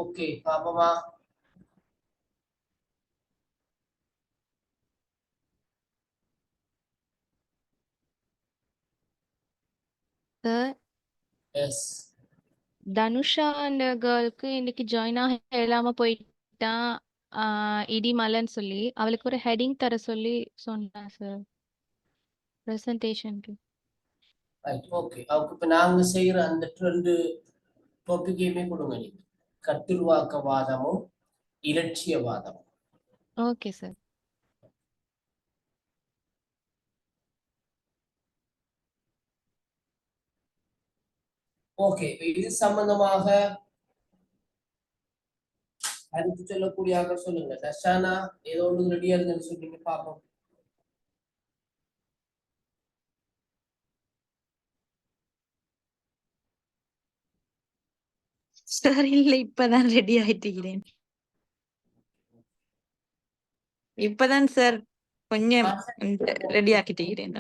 ஓகே பாப்பமா. Sir yes. தனுஷா அந்த கேர்ளுக்கு இன்னைக்கு ஜாயின் ஆக இயலாம போயிட்டா இடி மலைன்னு சொல்லி அவளுக்கு ஒரு ஹெட்டிங் தர சொல்லி சொன்னேன் சார் ப்ரெசன்டேஷனுக்கு. Right okay. அவருக்கு இப்ப நாங்க செய்யற அந்த 2 டாபிக்கையுமே கொடுங்க நீங்க. கட்டுருவாக்கவாதமும் இலட்சியவாதமும். Okay sir. ஓகே இது சம்பந்தமாக அடுத்து சொல்லக்கூடிய ஆக சொல்லுங்க. தஷானா ஏதோ ஒன்று ரெடியா இருக்குன்னு சொல்றீங்க பாப்போம். சார் இல்ல இப்பதான் ரெடி ஆயிட்டுக்கிறேன். இப்பதான் சார் கொஞ்சம் ரெடி ஆக்கிட்டுக்கிறேன்.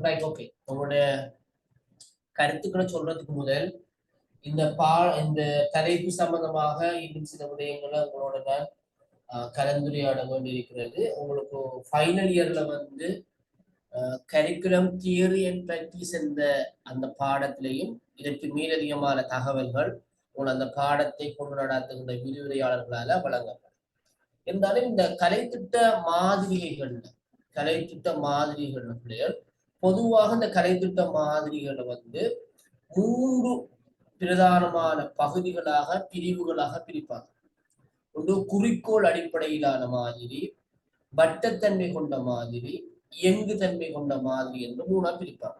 Right okay. உங்களுடைய கருத்துக்களை சொல்றதுக்கு முதல் இந்த இந்த தலைப்பு சம்பந்தமாக இன்னும் சில விடயங்களை உங்களோட நான் கலந்துரையாட வேண்டியிருக்கிறது. உங்களுக்கு ஃபைனல் இயர்ல வந்து கரிக்குலம் தியரி அண்ட் பிராக்டிஸ் என்ற அந்த பாடத்திலையும் இதற்கு மேலதிகமான தகவல்கள் உங்கள் அந்த பாடத்தை கொண்டு நடாத்துகின்ற விரிவுரையாளர்களால வழங்கப்படும். இருந்தாலும் இந்த கலைத்திட்ட மாதிரிகள் பிள்ளைகள் பொதுவாக இந்த கலைத்திட்ட மாதிரிகளை வந்து 3 பிரதானமான பகுதிகளாக பிரிவுகளாக பிரிப்பாங்க. ஒன்று குறிக்கோள் அடிப்படையிலான மாதிரி, வட்டத்தன்மை கொண்ட மாதிரி, இயங்கு தன்மை கொண்ட மாதிரி என்று 3ஆ பிரிப்பாங்க.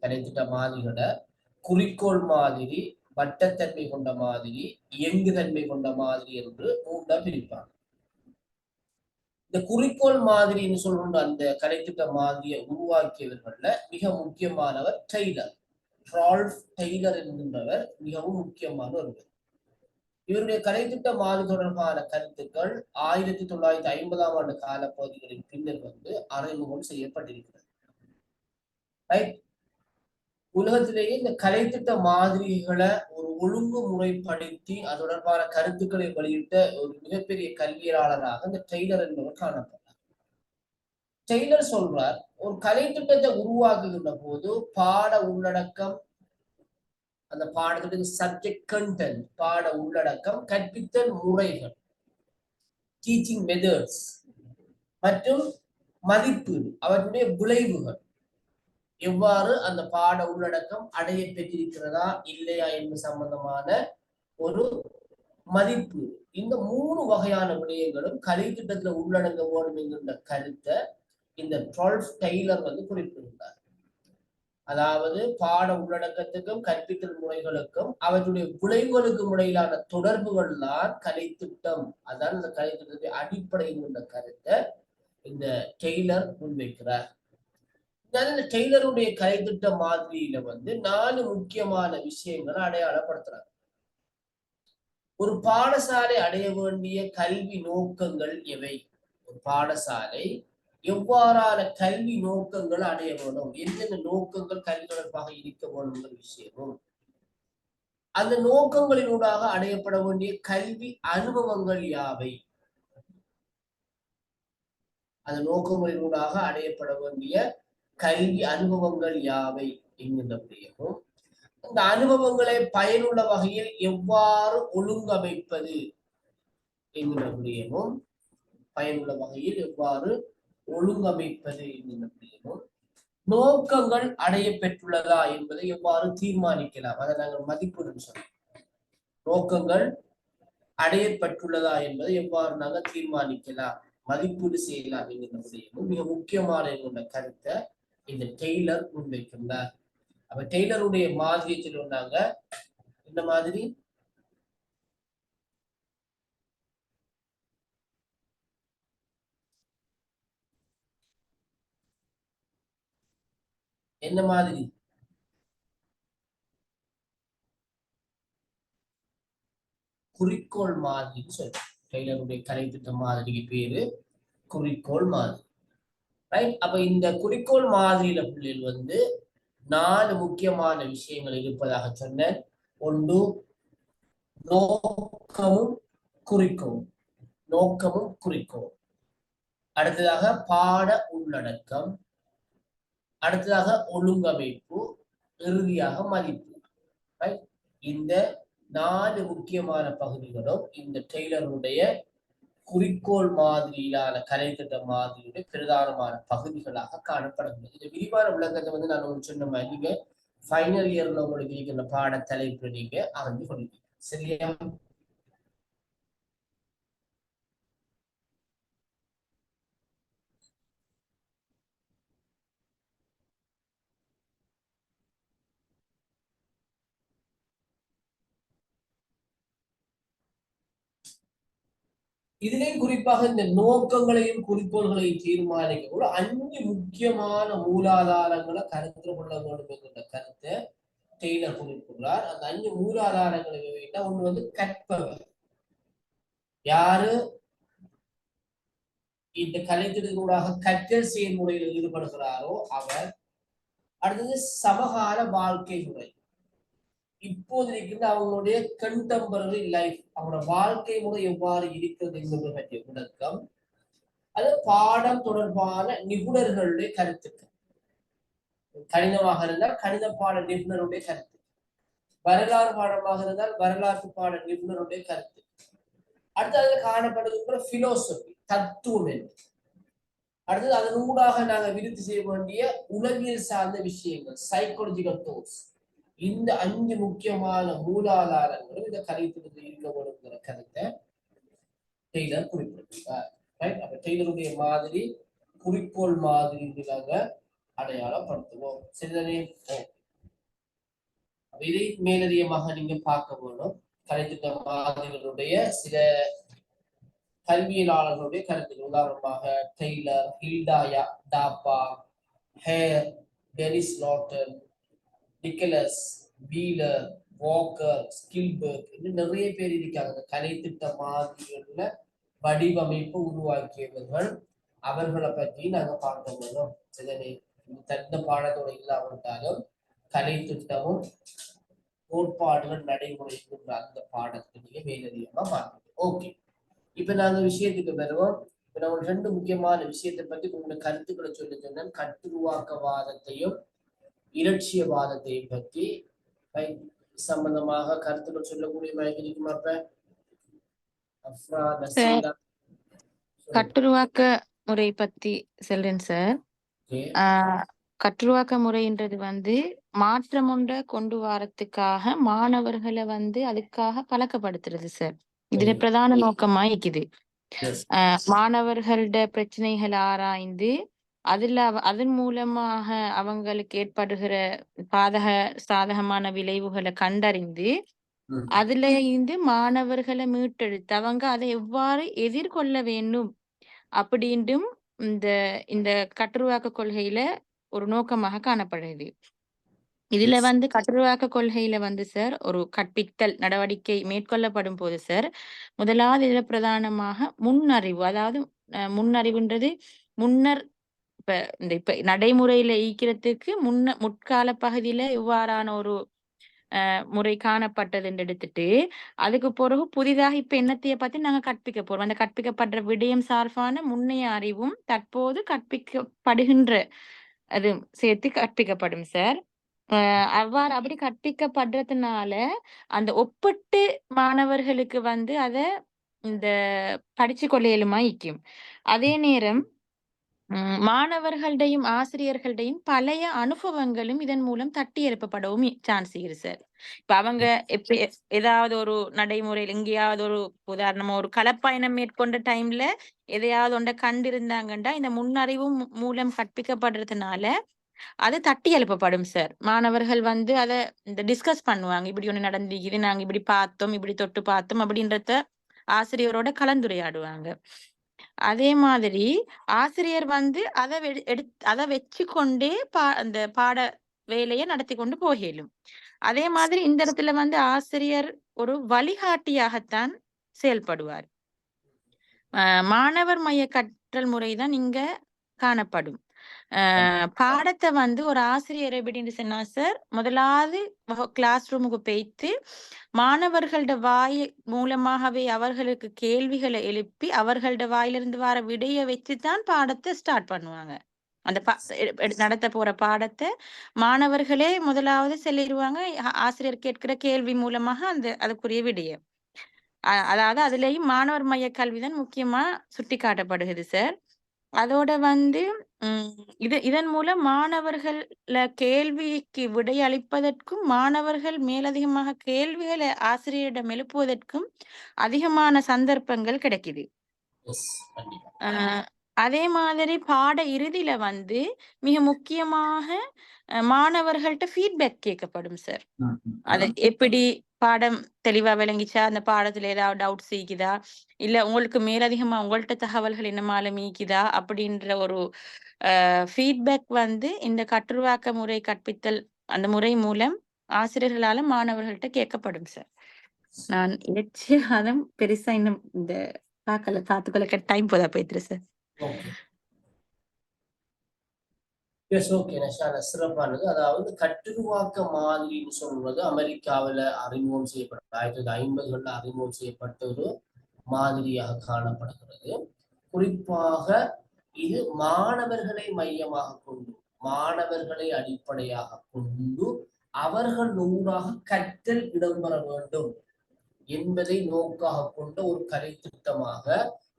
கலைத்திட்ட மாதிரிகளை குறிக்கோள் மாதிரி, வட்டத்தன்மை கொண்ட மாதிரி, இயங்கு தன்மை கொண்ட மாதிரி என்று 3ஆ பிரிப்பாங்க. இந்த குறிக்கோள் மாதிரின்னு சொல்ற அந்த கலைத்திட்ட மாதிரியை உருவாக்கியவர்கள்ல மிக முக்கியமானவர் டெய்லர். ரால்ஃப் டெய்லர் என்கின்றவர் மிகவும் முக்கியமான ஒருவர். இவருடைய கலைத்திட்ட மாதிரி தொடர்பான கருத்துக்கள் 1950ஆம் ஆண்டு காலப்பகுதிகளின் பின்னர் அறிமுகம் செய்யப்பட்டிருக்கிறது. உலகத்திலேயே இந்த கலைத்திட்ட மாதிரிகளை ஒரு ஒழுங்குமுறைப்படுத்தி அது தொடர்பான கருத்துக்களை வெளியிட்ட ஒரு மிகப்பெரிய கல்வியலாளராக இந்த டெய்லர் என்பவர் காணப்பட்டார். டெய்லர் சொல்றார், ஒரு கலைத்திட்டத்தை உருவாக்குகின்ற போது பாட உள்ளடக்கம், அந்த பாடத்துக்கு சப்ஜெக்ட் கண்டென்ட், பாட உள்ளடக்கம், கற்பித்தல் முறைகள், டீச்சிங் மெத்தட்ஸ் மற்றும் மதிப்பீடு, அவற்றுடைய விளைவுகள், எவ்வாறு அந்த பாட உள்ளடக்கம் அடைய பெற்றிருக்கிறதா இல்லையா என்பது சம்பந்தமான ஒரு மதிப்பு, இந்த 3 வகையான விடயங்களும் கலை திட்டத்துல உள்ளடங்க வேண்டும் என்கின்ற கருத்தை இந்த ரால்ஃப் டெய்லர் குறிப்பிடுகிறார். அதாவது பாட உள்ளடக்கத்துக்கும் கற்பித்தல் முறைகளுக்கும் அவற்றுடைய விளைவுகளுக்கும் இடையிலான தொடர்புகள் தான் கலை திட்டம், அதான் இந்த கலை திட்டத்தை அடிப்படை என்கின்ற கருத்தை இந்த டெய்லர் முன்வைக்கிறார். இந்த டெய்லருடைய கலைத்திட்ட மாதிரியில 4 முக்கியமான விஷயங்களை அடையாளப்படுத்துறாங்க. ஒரு பாடசாலை அடைய வேண்டிய கல்வி நோக்கங்கள் எவை, ஒரு பாடசாலை எவ்வாறான கல்வி நோக்கங்கள் அடைய வேணும், என்னென்ன நோக்கங்கள் கல்வி தொடர்பாக இருக்க வேணுங்கிற விஷயமும், அந்த நோக்கங்களினூடாக அடையப்பட வேண்டிய கல்வி அனுபவங்கள் யாவை, அந்த நோக்கங்களினூடாக அடையப்பட வேண்டிய கல்வி அனுபவங்கள் யாவை என்கின்ற விடயமும், இந்த அனுபவங்களை பயனுள்ள வகையில் எவ்வாறு ஒழுங்கமைப்பது என்கின்ற விடயமும், பயனுள்ள வகையில் எவ்வாறு ஒழுங்கமைப்பது என்கின்ற விடயமும், நோக்கங்கள் அடைய பெற்றுள்ளதா என்பதை எவ்வாறு தீர்மானிக்கலாம், அதை நாங்கள் மதிப்பீடு சொல்றோம். நோக்கங்கள் அடையப்பட்டுள்ளதா என்பதை எவ்வாறு நாங்கள் தீர்மானிக்கலாம், மதிப்பீடு செய்யலாம் என்கின்ற விடயமும் மிக முக்கியமான என்கின்ற கருத்தை இந்த டெய்லர் முன்வைக்கின்றார். அப்ப டெய்லருடைய மாதிரியை சொல்லுவாங்க, இந்த மாதிரி என்ன மாதிரி, குறிக்கோள் மாதிரின்னு சொல்றோம். டெய்லருடைய கலைத்திட்ட மாதிரிக்கு பேரு குறிக்கோள் மாதிரி. ரைட். அப்ப இந்த குறிக்கோள் மாதிரியில பிள்ளைகள் 4 முக்கியமான விஷயங்கள் இருப்பதாக சொன்னேன். ஒன்று நோக்கமும் குறிக்கோளும், நோக்கமும் குறிக்கோளும். அடுத்ததாக பாட உள்ளடக்கம், அடுத்ததாக ஒழுங்கமைப்பு, இறுதியாக மதிப்பு. ரைட். இந்த 4 முக்கியமான பகுதிகளும் இந்த டெய்லருடைய குறிக்கோள் மாதிரியிலான கலைத்திட்ட மாதிரியுடைய பிரதானமான பகுதிகளாக காணப்படுகிறது. இந்த விரிவான விளக்கத்தை நான் உங்களுக்கு சொன்ன மாதிரி நீங்க ஃபைனல் இயர்ல உங்களுக்கு இருக்கிற பாட தலைப்பு நீங்க அறிந்து கொள்வீங்க. சரியா? இதுலேயும் குறிப்பாக இந்த நோக்கங்களையும் குறிக்கோள்களையும் தீர்மானிக்க 5 முக்கியமான மூலாதாரங்களை கருத்தில் கொள்ள வேண்டும் என்கிற கருத்தை டெய்லர் குறிப்பிடுறார். அந்த 5 மூலாதாரங்களை வேண்டாம். ஒண்ணு கற்பவர், யாரு இந்த கலைத்திட்டத்தினூடாக கற்றல் செயல்முறையில் ஈடுபடுகிறாரோ அவர். அடுத்தது சமகால வாழ்க்கை முறை, இப்போது இருக்கின்ற அவங்களுடைய கண்டெம்பரரி லைஃப், அவங்களோட வாழ்க்கை முறை எவ்வாறு இருக்கிறது என்பது பற்றிய விளக்கம். அது பாடம் தொடர்பான நிபுணர்களுடைய கருத்துக்கள், கணிதமாக இருந்தால் கணித பாட நிபுணருடைய கருத்து, வரலாறு பாடமாக இருந்தால் வரலாற்று பாட நிபுணருடைய கருத்து. அடுத்து அதில் காணப்படுகின்ற பிலோசபி, தத்துவம் என்ன. அடுத்தது அதனூடாக நாங்கள் விருத்தி செய்ய வேண்டிய உளவியல் சார்ந்த விஷயங்கள், சைக்காலஜிக்கல் டூல்ஸ். இந்த 5 முக்கியமான மூலாதாரங்களும் இந்த கலைத்திட்டத்தில் இருக்க வேண்டுங்கிற கருத்தை டெய்லர் குறிப்பிட்டிருக்கார். அப்ப டெய்லருடைய மாதிரி குறிக்கோள் மாதிரி நாங்க அடையாளப்படுத்துவோம். சரிதானே? இதை மேலதிகமாக நீங்க பார்க்க வேணும். கலைத்திட்ட மாதிரிகளுடைய சில கல்வியலாளர்களுடைய கருத்துக்கள். உதாரணமாக டெய்லர், ஹில்டாயா டாப்பா, ஹேர், Denis Lawton, Nicholls, Wheeler, Walker, Skilbeck இன்னும் நிறைய பேர் இருக்காங்க. இந்த கலை திட்ட மாதிரியுள்ள வடிவமைப்பு உருவாக்கியவர்கள். அவர்களை பற்றி நாங்க பார்க்க போறோம். தந்த பாடத்தோட இல்லாவிட்டாலும் கலை திட்டமும் கோட்பாடுகள் நடைமுறைக்கின்ற அந்த பாடத்திலேயே மேலதிகமா பார்க்கணும். ஓகே, இப்ப நாங்க விஷயத்துக்கு வருவோம். இப்ப நான் 2 முக்கியமான விஷயத்தை பத்தி உங்களோட கருத்துக்களை சொன்னேன். கட்டுருவாக்கவாதத்தையும் இலட்சியவாதத்தையும் பற்றி சம்பந்தமாக கருத்துக்கள் சொல்லக்கூடிய மாதிரி இருக்குமா? அப்ப கட்டுருவாக்க முறை பத்தி சொல்றேன் சார். கட்டுருவாக்க முறைன்றது வந்து மாற்றம் ஒன்றை கொண்டு வரத்துக்காக மாணவர்களை வந்து அதுக்காக பழக்கப்படுத்துறது சார். இதுல பிரதான நோக்கமா இருக்குது. மாணவர்களோட பிரச்சனைகளை ஆராய்ந்து அதன் மூலமாக அவங்களுக்கு ஏற்படுகிற சாதகமான விளைவுகளை கண்டறிந்து அதுல இருந்து மாணவர்களை மீட்டெடுத்து அவங்க அதை எவ்வாறு எதிர்கொள்ள வேண்டும் அப்படின்றும் இந்த கட்டுருவாக்க கொள்கையில ஒரு நோக்கமாக காணப்படுது. இதுல வந்து கட்டுருவாக்க கொள்கையில வந்து சார் ஒரு கற்பித்தல் நடவடிக்கை மேற்கொள்ளப்படும் போது சார் முதலாவது இதுல பிரதானமாக முன்னறிவு, அதாவது முன்னறிவுன்றது முன்னர் இப்ப நடைமுறையில ஈக்கிறதுக்கு முற்கால பகுதியில இவ்வாறான ஒரு முறை காணப்பட்டதுன்னு எடுத்துட்டு அதுக்கு பிறகு புதிதாக இப்ப என்னத்தைய பத்தி நாங்க கற்பிக்க போறோம். அந்த கற்பிக்கப்படுற விடயம் சார்பான முன்னைய அறிவும் தற்போது கற்பிக்கப்படுகின்ற அது சேர்த்து கற்பிக்கப்படும் சார். அப்படி கற்பிக்கப்படுறதுனால அந்த ஒப்பிட்டு மாணவர்களுக்கு வந்து அதை இந்த படிச்சு கொள்ளையிலுமா ஈக்கும். அதே நேரம் மாணவர்களுடையும் ஆசிரியர்களுடையும் பழைய அனுபவங்களும் இதன் மூலம் தட்டி எழுப்பப்படவும் சான்ஸ் இருக்கு சார். இப்ப அவங்க ஏதாவது ஒரு நடைமுறையில் எங்கேயாவது ஒரு உதாரணமா ஒரு களப்பயணம் மேற்கொண்ட டைம்ல எதையாவது ஒன்றை கண்டிருந்தாங்கண்டா இந்த முன்னறிவும் மூலம் கற்பிக்கப்படுறதுனால அது தட்டி எழுப்பப்படும் சார். மாணவர்கள் வந்து அதை டிஸ்கஸ் பண்ணுவாங்க. இப்படி ஒண்ணு நடந்துக்குது, நாங்க இப்படி பார்த்தோம், இப்படி தொட்டு பார்த்தோம் அப்படின்றத ஆசிரியரோட கலந்துரையாடுவாங்க. அதே மாதிரி ஆசிரியர் வந்து அதை வச்சு கொண்டே அந்த பாட வேலையை நடத்தி கொண்டு போகலும். அதே மாதிரி இந்த இடத்துல வந்து ஆசிரியர் ஒரு வழிகாட்டியாகத்தான் செயல்படுவார். மாணவர் மைய கற்றல் முறைதான் இங்க காணப்படும். பாடத்தை வந்து ஒரு ஆசிரியர் எப்படின்னு சொன்னா சார் முதலாவது கிளாஸ் ரூமுக்கு போய்த்து மாணவர்களோட வாய் மூலமாகவே அவர்களுக்கு கேள்விகளை எழுப்பி அவர்களோட வாயிலிருந்து வர விடைய வச்சுதான் பாடத்தை ஸ்டார்ட் பண்ணுவாங்க. அந்த நடத்த போற பாடத்தை மாணவர்களே முதலாவது சொல்லிடுவாங்க. ஆசிரியர் கேட்கிற கேள்வி மூலமாக அதுக்குரிய விடைய. அதாவது அதுலயும் மாணவர் மைய கல்விதான் முக்கியமா சுட்டி காட்டப்படுகிறது சார். அதோட வந்து இதன் மூலம் மாணவர்கள கேள்விக்கு விடை அளிப்பதற்கும் மாணவர்கள் மேலதிகமாக கேள்விகளை ஆசிரியரிடம் எழுப்புவதற்கும் அதிகமான சந்தர்ப்பங்கள் கிடைக்குது. அதே மாதிரி பாட இறுதியில வந்து மிக முக்கியமாக மாணவர்கள்ட்ட ஃபீட்பேக் கேட்கப்படும் சார். அது எப்படி பாடம் தெளிவா விளங்கிச்சா, அந்த பாடத்துல ஏதாவது டவுட் சீக்குதா, இல்ல உங்களுக்கு மேலதிகமா உங்கள்ட்ட தகவல்கள் என்னமாலும் ஈக்குதா அப்படின்ற ஒரு ஃபீட்பேக் வந்து இந்த கட்டுருவாக்க முறை கற்பித்தல் அந்த முறை மூலம் ஆசிரியர்களால மாணவர்கள்ட்ட கேட்கப்படும் சார். நான் இலட்சியம் பெருசா இன்னும் இந்த காத்துக்கொள்ள டைம் போதா போயிட்டு சார். சிறப்பானது. அதாவது கட்டுருவாக்க மாதிரின்னு சொல்வது அமெரிக்காவில அறிமுகம் செய்யப்பட்ட 1950களில் அறிமுகம் செய்யப்பட்ட ஒரு மாதிரியாக காணப்படுகிறது. குறிப்பாக இது மாணவர்களை மையமாக கொண்டு மாணவர்களை அடிப்படையாக கொண்டு அவர்கள் நூறாக கற்றல் இடம்பெற வேண்டும் என்பதை நோக்காக கொண்ட ஒரு கலை திட்டமாக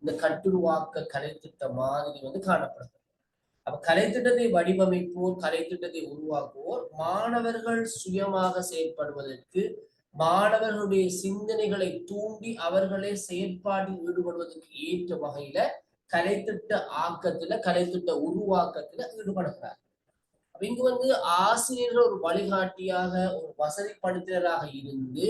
இந்த கட்டுருவாக்க கலை திட்ட மாதிரி வந்து காணப்படுகிறது. அப்ப கலைத்திட்டத்தை வடிவமைப்போர், கலைத்திட்டத்தை உருவாக்குவோர் மாணவர்கள் சுயமாக செயல்படுவதற்கு, மாணவர்களுடைய சிந்தனைகளை தூண்டி அவர்களே செயற்பாட்டில் ஈடுபடுவதற்கு ஏற்ற வகையில கலைத்திட்ட ஆக்கத்துல கலைத்திட்ட உருவாக்கத்துல ஈடுபடுகிறார். அப்ப இங்கு வந்து ஆசிரியர்கள் ஒரு வழிகாட்டியாக ஒரு வசதிப்படுத்தினராக இருந்து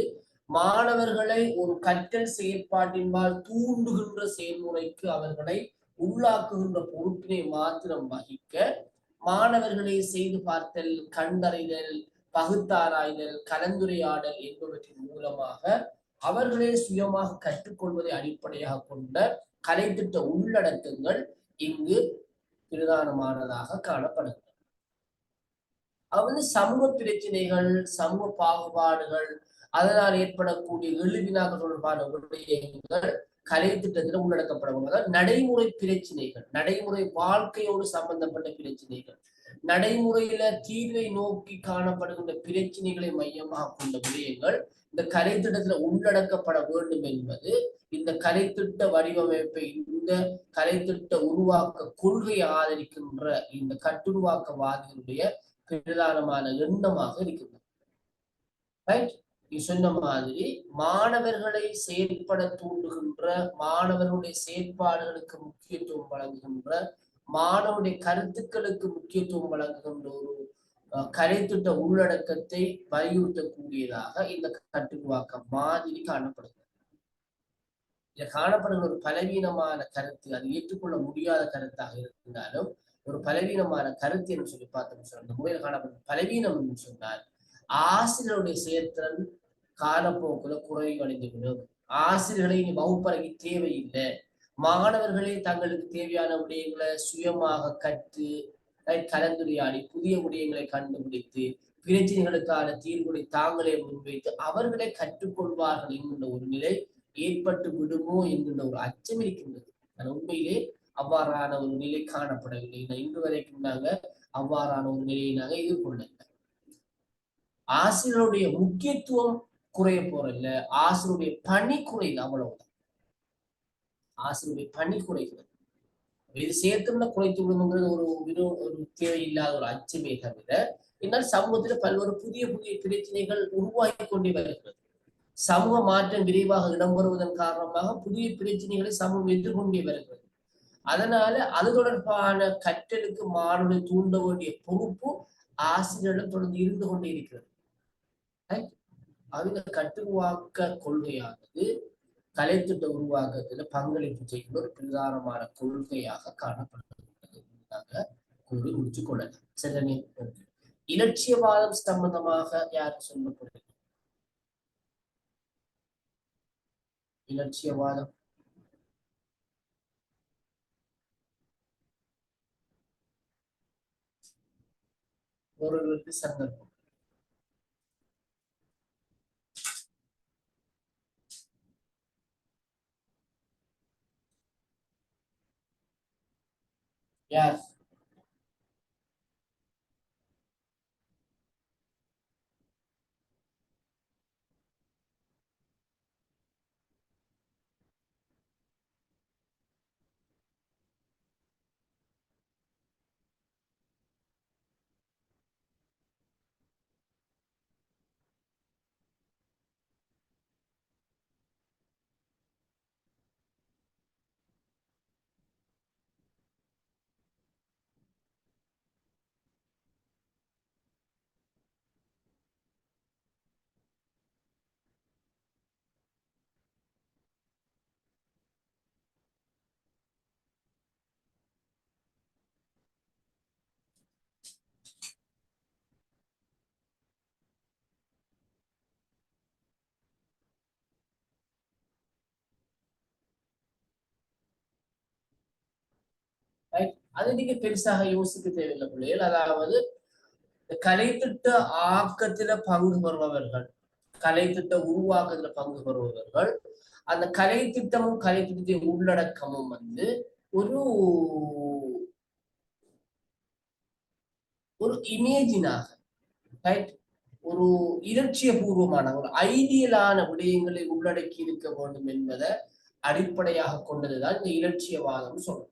மாணவர்களை ஒரு கற்றல் செயற்பாட்டின்பால் தூண்டுகின்ற செயல்முறைக்கு அவர்களை உள்ளாக்குகின்ற பொறுப்பினை மாத்திரம் வகிக்க, மாணவர்களை செய்து பார்த்தல், கண்டறிதல், பகுத்தாராய்தல், கலந்துரையாடல் என்பவற்றின் மூலமாக அவர்களே சுயமாக கற்றுக்கொள்வதை அடிப்படையாக கொண்ட கலைத்திட்ட உள்ளடக்கங்கள் இங்கு பிரதானமானதாக காணப்படுகிறது. சமூக பிரச்சனைகள், சமூக பாகுபாடுகள், அதனால் ஏற்படக்கூடிய எழுவினாக தொடர்பான விடயங்கள் கலை திட்டத்தில் உள்ளடக்கப்படும். அதாவது நடைமுறை பிரச்சனைகள், நடைமுறை வாழ்க்கையோடு சம்பந்தப்பட்ட பிரச்சனைகள், நடைமுறையில தீர்வை நோக்கி காணப்படுகின்ற பிரச்சனைகளை மையமாக கொண்ட விடயங்கள் இந்த கலை திட்டத்துல உள்ளடக்கப்பட வேண்டும் என்பது இந்த கலைத்திட்ட வடிவமைப்பை, இந்த கலைத்திட்ட உருவாக்க கொள்கையை ஆதரிக்கின்ற இந்த கட்டுருவாக்கவாதிகளுடைய பிரதானமான எண்ணமாக இருக்கின்றது. ரைட்? நீ சொன்ன மாதிரி மாணவர்களை செயல்பட தூண்டுகின்ற, மாணவர்களுடைய செயற்பாடுகளுக்கு முக்கியத்துவம் வழங்குகின்ற, மாணவருடைய கருத்துக்களுக்கு முக்கியத்துவம் வழங்குகின்ற ஒரு கலைத்திட்ட உள்ளடக்கத்தை வலியுறுத்தக்கூடியதாக இந்த கட்டுருவாக்க மாதிரி காணப்படுகிறது. இதில் காணப்படுகிற ஒரு பலவீனமான கருத்து, அது ஏற்றுக்கொள்ள முடியாத கருத்தாக இருந்தாலும் ஒரு பலவீனமான கருத்து என்று சொல்லி பார்த்தோம் சொன்ன அந்த முறையில் காணப்படும் பலவீனம் என்று சொன்னால் ஆசிரியருடைய செயற்திறன் காலப்போக்குல குறைவடைந்துவிடும். ஆசிரியர்களை இனி வகுப்பறைக்கு தேவையில்லை. மாணவர்களே தங்களுக்கு தேவையான விடயங்களை சுயமாக கற்று கலந்துரையாடி புதிய விடயங்களை கண்டுபிடித்து பிரச்சனைகளுக்கான தீர்வுகளை தாங்களே முன்வைத்து அவர்களை கற்றுக்கொள்வார்கள் என்கின்ற ஒரு நிலை ஏற்பட்டு விடுமோ என்கின்ற ஒரு அச்சம் இருக்கின்றது. ஆனால் உண்மையிலே அவ்வாறான ஒரு நிலை காணப்படவில்லை. இன்று வரைக்கும் நாங்க அவ்வாறான ஒரு நிலையை நாங்க எதிர்கொள்ளல. ஆசிரியருடைய முக்கியத்துவம் குறைய போறதில்ல, ஆசிரியருடைய பணி குறையுது, அவ்வளவுதான். ஆசிரியருடைய பணி குறைகிறது. இது சேர்க்கணும்னா குறைத்து விடுங்கிறது ஒரு தேவையில்லாத ஒரு அச்சமே தவிர, என்னால் சமூகத்தில் பல்வேறு புதிய புதிய பிரச்சனைகள் உருவாகி கொண்டே வருகிறது. சமூக மாற்றம் விரைவாக இடம்பெறுவதன் காரணமாக புதிய பிரச்சனைகளை சமூகம் எதிர்கொண்டே வருகிறது. அதனால அது தொடர்பான கற்றலுக்கு மாணவர்களை தூண்ட வேண்டிய பொறுப்பு ஆசிரியரிடம் தொடர்ந்து இருந்து கொண்டே இருக்கிறது. அந்த கட்டுருவாக்க கொள்கையானது கலைத்திட்ட உருவாக்கத்துல பங்களிப்பு செய்கிற ஒரு பிரதானமான கொள்கையாக காணப்படுகிறது. கூறி முடிச்சு கொள்ளலாம். சரிதானே? இலட்சியவாதம் சம்பந்தமாக யார் சொல்லப்படுகிறது? இலட்சியவாதம் ஒருவருக்கு சந்தர்ப்பம். யார்? அது நீங்க பெருசாக யோசிக்க தேவையில்லை பிள்ளைகள். அதாவது கலைத்திட்ட ஆக்கத்துல பங்கு பெறுபவர்கள், கலைத்திட்ட உருவாக்கத்துல பங்கு பெறுபவர்கள், அந்த கலை திட்டமும் கலை திட்டத்தின் உள்ளடக்கமும் ஒரு ஒரு இமேஜினாக, ஒரு இலட்சிய பூர்வமான ஒரு ஐடியலான விடயங்களை உள்ளடக்கி இருக்க வேண்டும் என்பதை அடிப்படையாக கொண்டதுதான் இந்த இலட்சியவாதம் சொல்றோம்.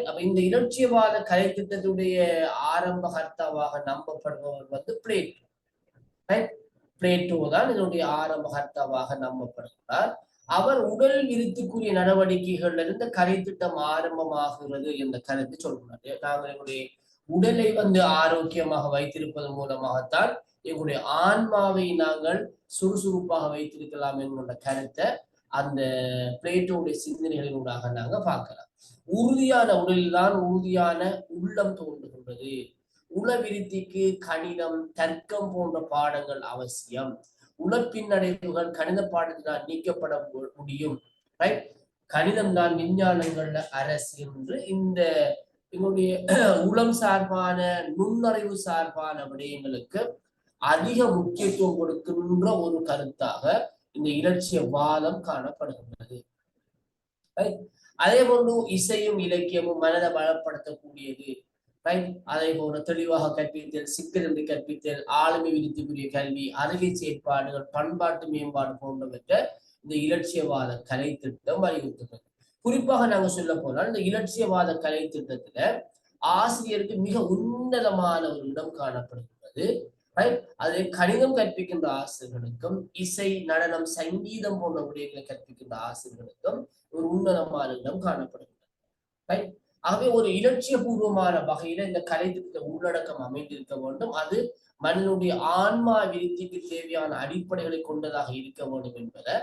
அப்ப இந்த இலட்சியவாத கலை திட்டத்துடைய ஆரம்ப கர்த்தாவாக நம்பப்படுபவர் பிளேட்டோ. பிளேட்டோ தான் இதனுடைய ஆரம்ப கர்த்தாவாக நம்பப்படுகிறார். அவர் உடல் விருத்திக்குரிய நடவடிக்கைகள்ல இருந்து கலை திட்டம் ஆரம்பமாகிறது என்ற கருத்து சொல்கிறார். நாங்கள் எங்களுடைய உடலை ஆரோக்கியமாக வைத்திருப்பதன் மூலமாகத்தான் எங்களுடைய ஆன்மாவை நாங்கள் சுறுசுறுப்பாக வைத்திருக்கலாம் என்கின்ற கருத்தை அந்த பிளேட்டோடைய சிந்தனைகளினூடாக நாங்க பார்க்கலாம். உறுதியான உடலில் தான் உறுதியான உள்ளம் தோன்றுகின்றது. உளவிருத்திக்கு கணிதம், தர்க்கம் போன்ற பாடங்கள் அவசியம். உளப்பின்னடைவுகள் கணித பாடத்தினால் நீக்கப்பட முடியும். ரைட்? கணிதம் தான் விஞ்ஞானங்கள்ல அரசு என்று இந்த எங்களுடைய உளம் சார்பான நுண்ணறிவு சார்பான விடயங்களுக்கு அதிக முக்கியத்துவம் கொடுக்கின்ற ஒரு கருத்தாக இந்த இலட்சியவாதம் காணப்படுகின்றது. அதே போன்று இசையும் இலக்கியமும் மனதை பலப்படுத்தக்கூடியது. அதே போல தெளிவாக கற்பித்தல், சிக்கலின்றி கற்பித்தல், ஆளுமை விருத்திக்குரிய கல்வி, அறிவை செயற்பாடுகள், பண்பாட்டு மேம்பாடு போன்றவற்றை இந்த இலட்சியவாத கலை திட்டம் வலியுறுத்துகிறது. குறிப்பாக நாங்க சொல்ல போனால் இந்த இலட்சியவாத கலை திட்டத்துல ஆசிரியருக்கு மிக உன்னதமான ஒரு இடம் காணப்படுகிறது. அதை கணிதம் கற்பிக்கின்ற ஆசிரியர்களுக்கும் இசை, நடனம், சங்கீதம் போன்ற விடயங்களை கற்பிக்கின்ற ஆசிரியர்களுக்கும் ஒரு உன்னதமான இடம் காணப்படுகிறது. ஆகவே ஒரு இலட்சியபூர்வமான வகையில இந்த கலை திட்ட உள்ளடக்கம் அமைந்திருக்க வேண்டும். அது மனிதனுடைய ஆன்மா விருத்திக்கு தேவையான அடிப்படைகளை கொண்டதாக இருக்க வேண்டும் என்பதை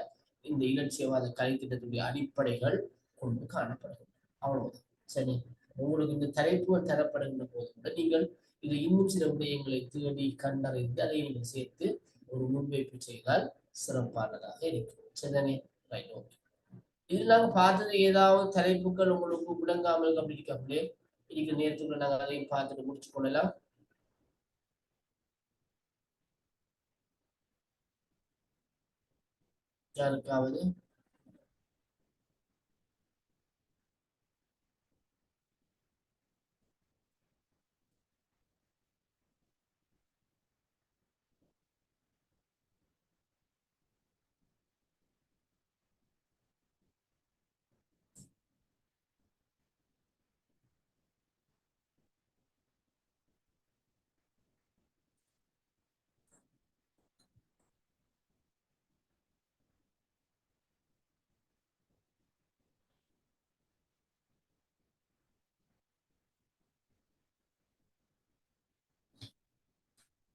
இந்த இலட்சியவாத கலை திட்டத்துடைய அடிப்படைகள் கொண்டு காணப்படுகிறது. அவ்வளவுதான். சரி, உங்களுக்கு இந்த தலைப்புகள் தரப்படுகின்ற போது கூட நீங்கள் இது இன்னும் சில விடயங்களை தேடி கண்டறிந்து அதை நீங்கள் சேர்த்து ஒரு முன்வைப்பு செய்தால் சிறப்பானதாக இருக்கும். சரிதானே? Right, okay. இதில் நாங்கள் பார்த்தது ஏதாவது தலைப்புகள் உங்களுக்கு விளங்காமல் அப்படி இருக்காங்களே, இருக்கிற நேரத்துக்குள்ள நாங்கள் அதையும் பார்த்துட்டு முடிச்சு கொள்ளலாம். யாருக்காவது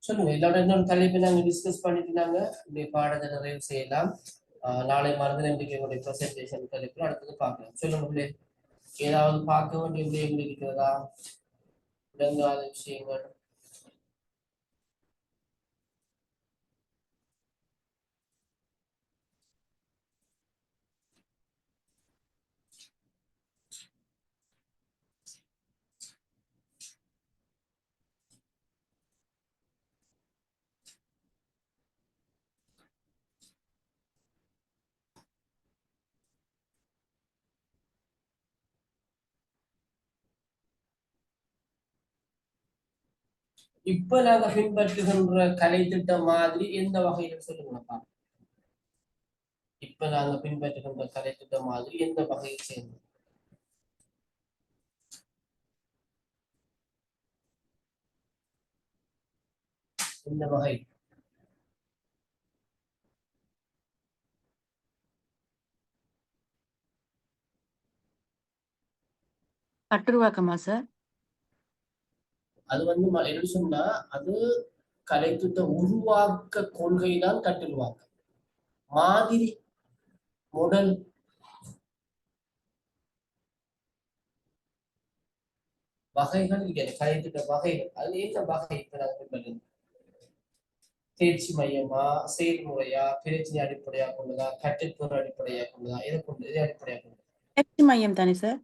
சொல்லுங்க. இதோட இன்னொரு தலைப்பை நாங்கள் டிஸ்கஸ் பண்ணிட்டு நாங்க இந்த பாடத்தை நிறைவு செய்யலாம். நாளை மறுதினம் இன்றைக்கு எங்களுடைய ப்ரெசன்டேஷன் தலைப்பில் அடுத்தது பார்க்கலாம். சொல்லுங்க, ஏதாவது பார்க்க வேண்டிய விடயங்கள் இருக்கிறதா? விளங்காத விஷயங்கள்? இப்ப நாங்க பின்பற்றுகின்ற கலை திட்டம் மாதிரி எந்த வகையில சொல்லுங்கப்பா? இப்ப நாங்க பின்பற்றுகின்ற கலை திட்டம் மாதிரி எந்த வகையில் சேர்ந்து? எந்த வகை? கட்டுருவாக்கமா சார்? அது எப்படி சொன்னா, அது கலை திட்ட உருவாக்க கொள்கை தான் கட்டுருவாக்க. மாதிரி மாடல் வகைகள் கலை திட்ட வகைகள். அது என்ன வகை? தேர்ச்சி மையமா, செயல்முறையா, பிரச்சனை அடிப்படையா கொண்டதா, கட்டுப்பொரு அடிப்படையா கொண்டதா, எதை கொண்டு எதை அடிப்படையா கொண்டதா? தேர்ச்சி மையம் தானே சார்?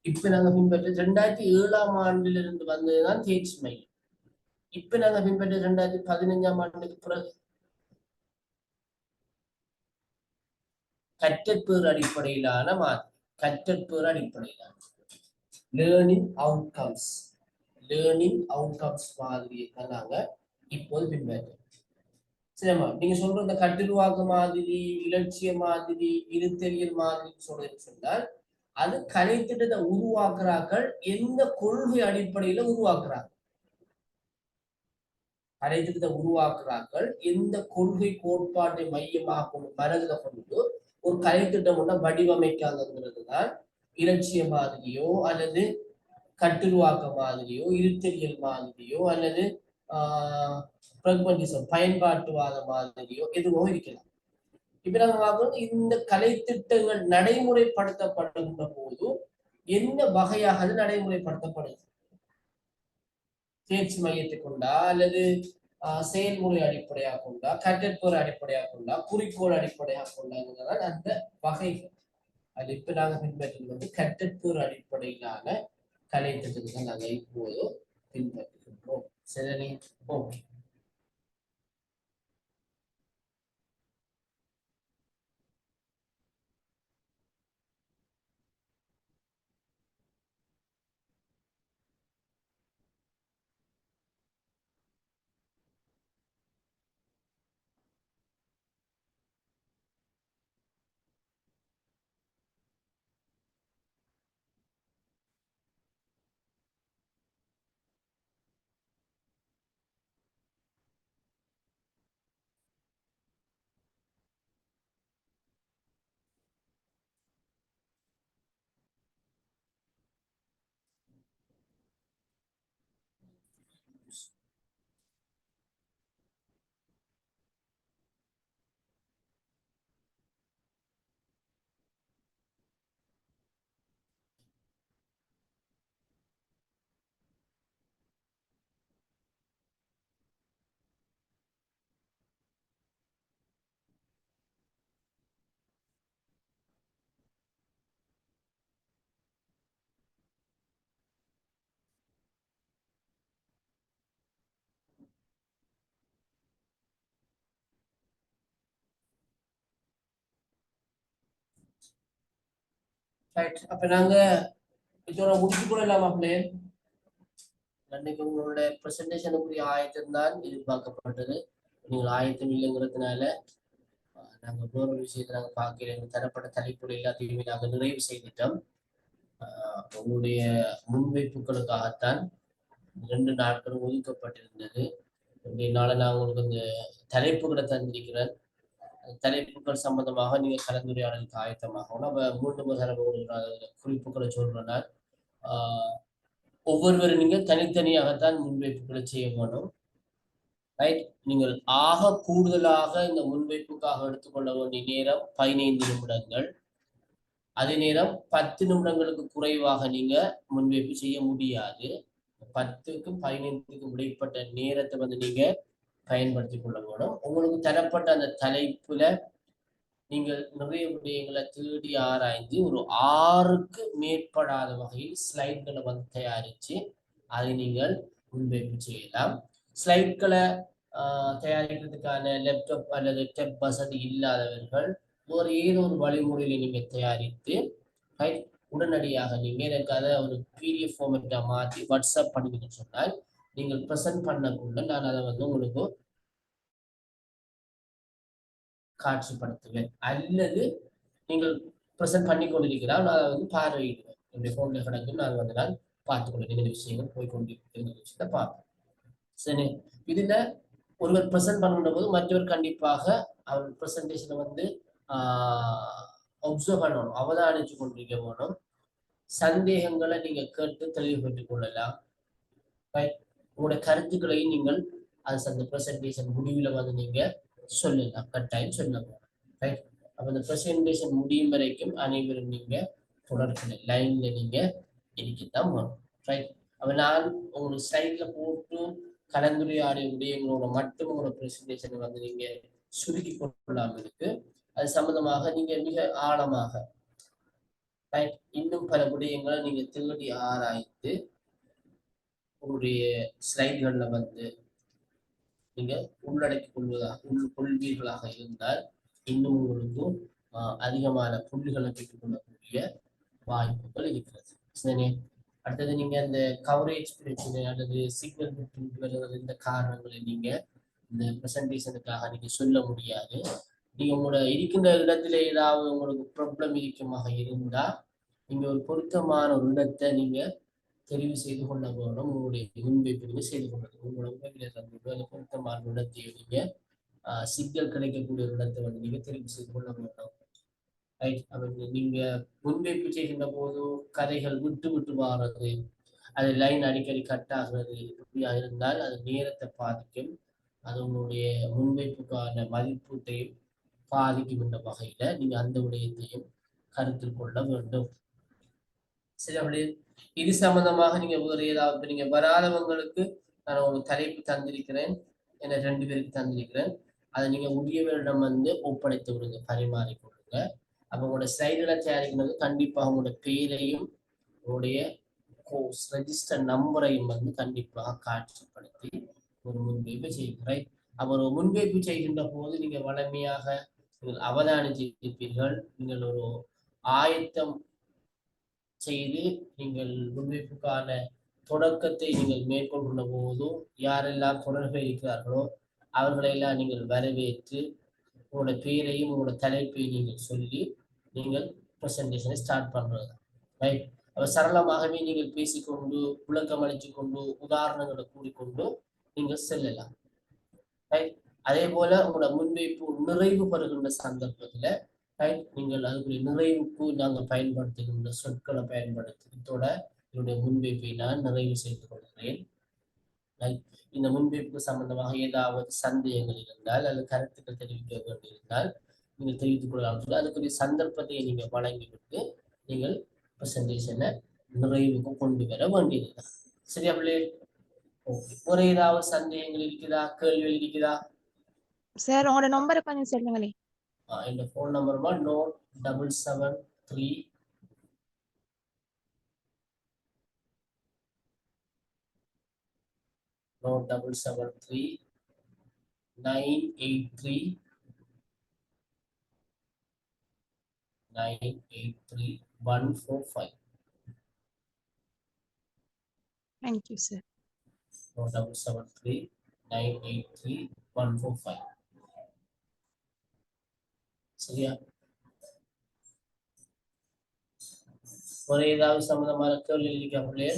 இப்ப நாங்க பின்பற்ற 2007ஆம் ஆண்டிலிருந்து வந்ததுதான் தேர்ச்சி மையம். இப்ப நாங்க பின்பற்ற 2015ஆம் ஆண்டுக்கு பிறகு கற்றற்பேறு அடிப்படையிலான மாதிரி. கற்றற்பேறு அடிப்படையிலான லேர்னிங் அவுட்கம்ஸ் மாதிரியை தான் நாங்க இப்போது பின்பற்றோம். சரிம்மா, நீங்க சொல்ற இந்த கட்டுருவாக்க மாதிரி, இலட்சிய மாதிரி, இருத்தறியல் மாதிரி சொல்றதுன்னு சொன்னால் அது கலை திட்டத்தை உருவாக்குறார்கள் எந்த கொள்கை அடிப்படையில உருவாக்குறாங்க? கலை திட்டத்தை உருவாக்குறார்கள் எந்த கொள்கை கோட்பாட்டை மையமாக கொண்டு மனதில் கொண்டு ஒரு கலை திட்டம் ஒன்றை வடிவமைக்காதங்கிறது தான் இலட்சிய மாதிரியோ அல்லது கட்டுருவாக்க மாதிரியோ இருத்தறியல் மாதிரியோ அல்லது பயன்பாட்டுவாத மாதிரியோ எதுவோ இருக்கலாம். இப்ப நம்ம இந்த கலை திட்டங்கள் நடைமுறைப்படுத்தப்படுகின்ற போது என்ன வகையாக அது நடைமுறைப்படுத்தப்படுது? தேர்ச்சி மையத்தை கொண்டா அல்லது செயல்முறை அடிப்படையாக கொண்டா, கட்டற்பொரு அடிப்படையாக கொண்டா, குறிக்கோள் அடிப்படையாக கொண்டாங்கிறதால் அந்த வகைகள். அது இப்ப நாங்க பின்பற்றுவது வந்து கட்டற்பொரு அடிப்படையிலான கலை திட்டத்தை நாங்கள் இப்போது பின்பற்றுகின்றோம். சரி, ஓகே. அப்ப நாங்க இதோட முடித்துக் கொள்ளலாமா பிள்ளைகள்? அன்னைக்கு உங்களோட பிரசன்டேஷனுக்குரிய ஆயத்தம் தான் எதிர்பார்க்கப்பட்டது. நீங்கள் ஆயத்தம் இல்லைங்கிறதுனால நாங்கள் இன்னொரு விஷயத்தை நாங்கள் பார்க்கிறோம். தரப்பட்ட தலைப்புகள் எல்லாத்தையுமே நாங்கள் நிறைவு செய்துட்டோம். உங்களுடைய முன்வைப்புகளுக்காகத்தான் 2 நாட்கள் ஒதுக்கப்பட்டிருந்தது. இன்றைய நான் உங்களுக்கு இந்த தலைப்புகளை தந்திருக்கிறேன். தலைப்புகள் சம்பந்தமாக நீங்க கலந்துரையாடலுக்கு ஆயத்தமாகணும். நம்ம மீண்டும் தரப்பு குறிப்புகளை சொல்றேன்னா ஒவ்வொருவரும் நீங்க தனித்தனியாகத்தான் முன்வைப்புகளை செய்ய வேணும். ரைட்? நீங்கள் ஆக கூடுதலாக இந்த முன்வைப்புக்காக எடுத்துக்கொள்ள வேண்டிய நேரம் 15 நிமிடங்கள். அதே நேரம் 10 நிமிடங்களுக்கு குறைவாக நீங்க முன்வைப்பு செய்ய முடியாது. 10க்கும் 15க்கும் இடைப்பட்ட நேரத்தை வந்து நீங்க பயன்படுத்தி கொள்ள வேணும். உங்களுக்கு தரப்பட்ட அந்த தலைப்புல நீங்கள் நிறைய விடயங்களை தேடி ஆராய்ந்து ஒரு 6க்கு மேற்படாத வகையில் ஸ்லைட்களை வந்து தயாரிச்சு அதை நீங்கள் முன்வைப்பு செய்யலாம். ஸ்லைட்களை தயாரிக்கிறதுக்கான லேப்டாப் அல்லது டெப் வசதி இல்லாதவர்கள் ஒரு ஏதோ ஒரு வழிமுறையில நீங்க தயாரித்து உடனடியாக நீங்க எனக்கு அதை ஒரு PDF ஃபார்மேட்டா மாற்றி வாட்ஸ்அப் பண்ணுவீங்கன்னு சொன்னால் நீங்கள் ப்ரெசென்ட் பண்ணக்குள்ள நான் அதை வந்து உங்களுக்கு காட்சிப்படுத்துவேன். அல்லது நீங்கள் ப்ரெசென்ட் பண்ணி கொண்டிருக்கிறால் நான் அதை வந்து பார்வையிடுவேன். என்னுடைய ஃபோன்ல கிடக்கு நான் வந்து நான் பார்த்துக்கொள்வேன். இந்த விஷயங்கள் போய்கொண்டிருக்கிற விஷயத்தை பார்ப்பேன். சரி, இதுல ஒருவர் ப்ரெசென்ட் பண்ணுற போது மற்றவர் கண்டிப்பாக அவர் ப்ரெசன்டேஷனை வந்து அப்சர்வ் பண்ணணும், அவதானிச்சு கொண்டிருக்க வேணும். சந்தேகங்களை நீங்க கேட்டு தெளிவுபட்டுக் கொள்ளலாம். உங்களுடைய கருத்துக்களையும் நீங்கள் அந்த ப்ரெசன்டேஷன் முடிவில் வந்து நீங்க சொல்லலாம், கட்டாயம் சொல்லலாம். ரைட்? அப்ப இந்த ப்ரெசன்டேஷன் முடியும் வரைக்கும் அனைவரும் நீங்க தொடர்பு லைன்ல நீங்க இருக்கத்தான் வேணும். ரைட்? அப்ப நான் உங்களுக்கு ஸ்லைட்ல போட்டு கலந்துரையாடிய விடயங்களோட மட்டும் உங்களோட ப்ரெசன்டேஷனை வந்து நீங்க சுருக்கி கொள்ளலாம் இருக்கு. அது சம்பந்தமாக நீங்க மிக ஆழமாக இன்னும் பல விடயங்களை நீங்க தேடி ஆராய்ந்து உங்களுடைய ஸ்லைடுகள்ல வந்து நீங்க உள்ளடக்கி கொள்வீர்களாக இருந்தால் இன்னும் உங்களுக்கு அதிகமான புள்ளிகளை பெற்றுக் கொள்ளக்கூடிய வாய்ப்புகள் இருக்கிறது. சரி, அடுத்தது நீங்க அந்த கவரேஜ் பிரச்சனை அல்லது சிக்னல் வருவது இந்த காரணங்களை நீங்க இந்த ப்ரெசன்டேஷனுக்காக நீங்க சொல்ல முடியாது. நீங்க உங்களோட இருக்கின்ற இடத்துல ஏதாவது உங்களுக்கு ப்ராப்ளம் இருக்குமாக இருந்தா நீங்க ஒரு பொருத்தமான ஒரு இடத்தை நீங்க தெரிவு செய்து கொள்ள வேணும். உங்களுடைய முன்வைப்பு செய்து கொள்வது உங்களோட உதவியில பொருத்தமான இடத்தை நீங்க சிக்னல் கிடைக்கக்கூடிய இடத்தை வந்து நீங்க தெரிவு செய்து கொள்ள வேண்டும். ரைட். அப்ப நீங்க முன்வைப்பு செய்கின்ற போது கதைகள் விட்டு விட்டு வாரது, அது லைன் அடிக்கடி கட் ஆகுறது, இப்படியா இருந்தால் அது நேரத்தை பாதிக்கும். அது உங்களுடைய முன்வைப்புக்கான மதிப்பீட்டையும் பாதிக்கும் என்ற வகையில நீங்க அந்த விடயத்தையும் கருத்தில் கொள்ள வேண்டும். சரி, அப்படி இது சம்பந்தமாக நீங்க வேறு ஏதாவது நீங்க வராதவங்களுக்கு நான் ஒரு தலைப்பு தந்திருக்கிறேன், என்ன 2 பேருக்கு தந்திருக்கிறேன். அதை நீங்க உரியவரிடம் ஒப்படைத்து விடுங்க, பரிமாறி கொடுங்க. அப்ப உங்களோட ஸ்லைடுகளை தயாரிக்கிறது கண்டிப்பாக உங்களோட பேரையும் உங்களுடைய கோர்ஸ் ரெஜிஸ்டர் நம்பரையும் கண்டிப்பாக காட்சிப்படுத்தி ஒரு முன்வைப்பு செய்கிறேன். அப்ப ஒரு முன்வைப்பு செய்கின்ற போது நீங்க வளமையாக நீங்கள் அவதானித்திருப்பீர்கள். நீங்கள் ஒரு ஆயத்தம் செய்து நீங்கள் முன்வைப்புக்கான தொடக்கத்தை நீங்கள் மேற்கொண்டுள்ள போதும் யாரெல்லாம் தொடர்பு இருக்கிறார்களோ அவர்களையெல்லாம் நீங்கள் வரவேற்று உங்களோட பேரையும் உங்களோட தலைப்பையும் நீங்கள் சொல்லி நீங்கள் ப்ரெசன்டேஷனை ஸ்டார்ட் பண்றது. ரைட். அப்ப சரளமாகவே நீங்கள் பேசிக்கொண்டு விளக்கம் அளித்து கொண்டு உதாரணங்களை கூறிக்கொண்டு நீங்கள் செல்லலாம். ரைட். அதே போல உங்களோட முன்வைப்பு நிறைவு பெறுகின்ற சந்தர்ப்பத்துல நீங்கள் அதுக்குரிய நிறைவுக்கு நாங்கள் பயன்படுத்துகின்ற சொற்களை பயன்படுத்துவதோட என்னுடைய முன்வைப்பை நான் நிறைவு செய்து கொள்கிறேன். இந்த முன்வைப்பு சம்பந்தமாக ஏதாவது சந்தேகங்கள் இருந்தால் அல்லது கருத்துக்கள் தெரிவிக்க வேண்டியிருந்தால் நீங்கள் தெரிவித்துக் கொள்ளலாம் சொல்லி அதுக்குரிய சந்தர்ப்பத்தை நீங்க வழங்கிவிட்டு நீங்கள் பிரசன்டேஷனை நிறைவுக்கு கொண்டு வர வேண்டியது. சரியா பிள்ளை? ஓகே. ஒரு ஏதாவது சந்தேகங்கள் இருக்குதா, கேள்விகள் இருக்குதா? சார் உங்களோட நம்பரை கொஞ்சம் சொல்லுங்களே. இந்த phone number note 773 note 773 983 983 145. Thank you sir. Note 773 983 145. சரியா? ஒரு ஏதாவது சம்பந்தமான கேள்வி இருக்கா பிள்ளைய?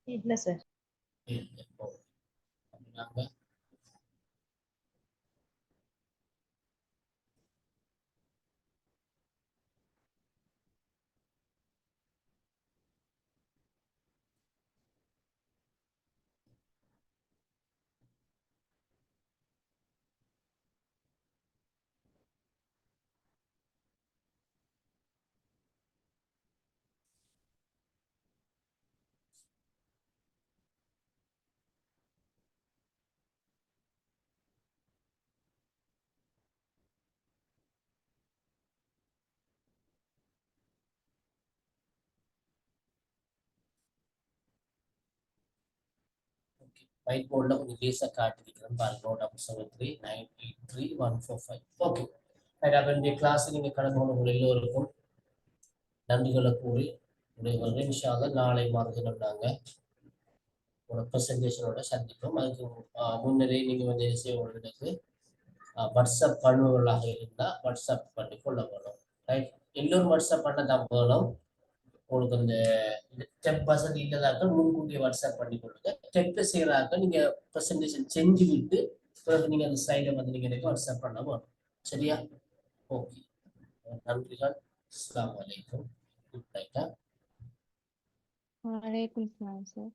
இல்ல சார். நாங்க ஒயிட் போர்டில் கொஞ்சம் லேசாக காட்டிருக்கிறேன் பாருங்க. நோட் 773 983 145. ஓகே. அப்போ இந்த கிளாஸ் நீங்கள் கடந்து கொண்டு எல்லோருக்கும் நன்றிகளை கூறி உடைய இன்ஷா அல்லாஹ் நாளை மறுதினம் நாங்கள் ஒரு ப்ரெசன்டேஷனோட சந்திப்போம். அதுக்கு முன்னரே நீங்கள் உங்களுக்கு வாட்ஸ்அப் பண்ணுவர்களாக இருந்தால் வாட்ஸ்அப் பண்ணி கொள்ள வேணும். ரைட். எல்லோரும் வாட்ஸ்அப் பண்ண தான் போகணும். உங்களுக்கு அந்த ஸ்டெப் வசதி இல்லாதாக்கள் முன்கூட்டியே வாட்ஸ்அப் பண்ணி கொடுங்க. ஸ்டெப்பை செய்யறாக்க நீங்க ப்ரெசன்டேஷன் செஞ்சு விட்டு பிறகு நீங்க அந்த ஸ்லைடை நீங்க எனக்கு வாட்ஸ்அப் பண்ண போகணும். சரியா? ஓகே. நன்றிகள். அஸ்ஸலாமு அலைக்கும். குட் நைட்டா. வலைக்கும் சலாம் சார்.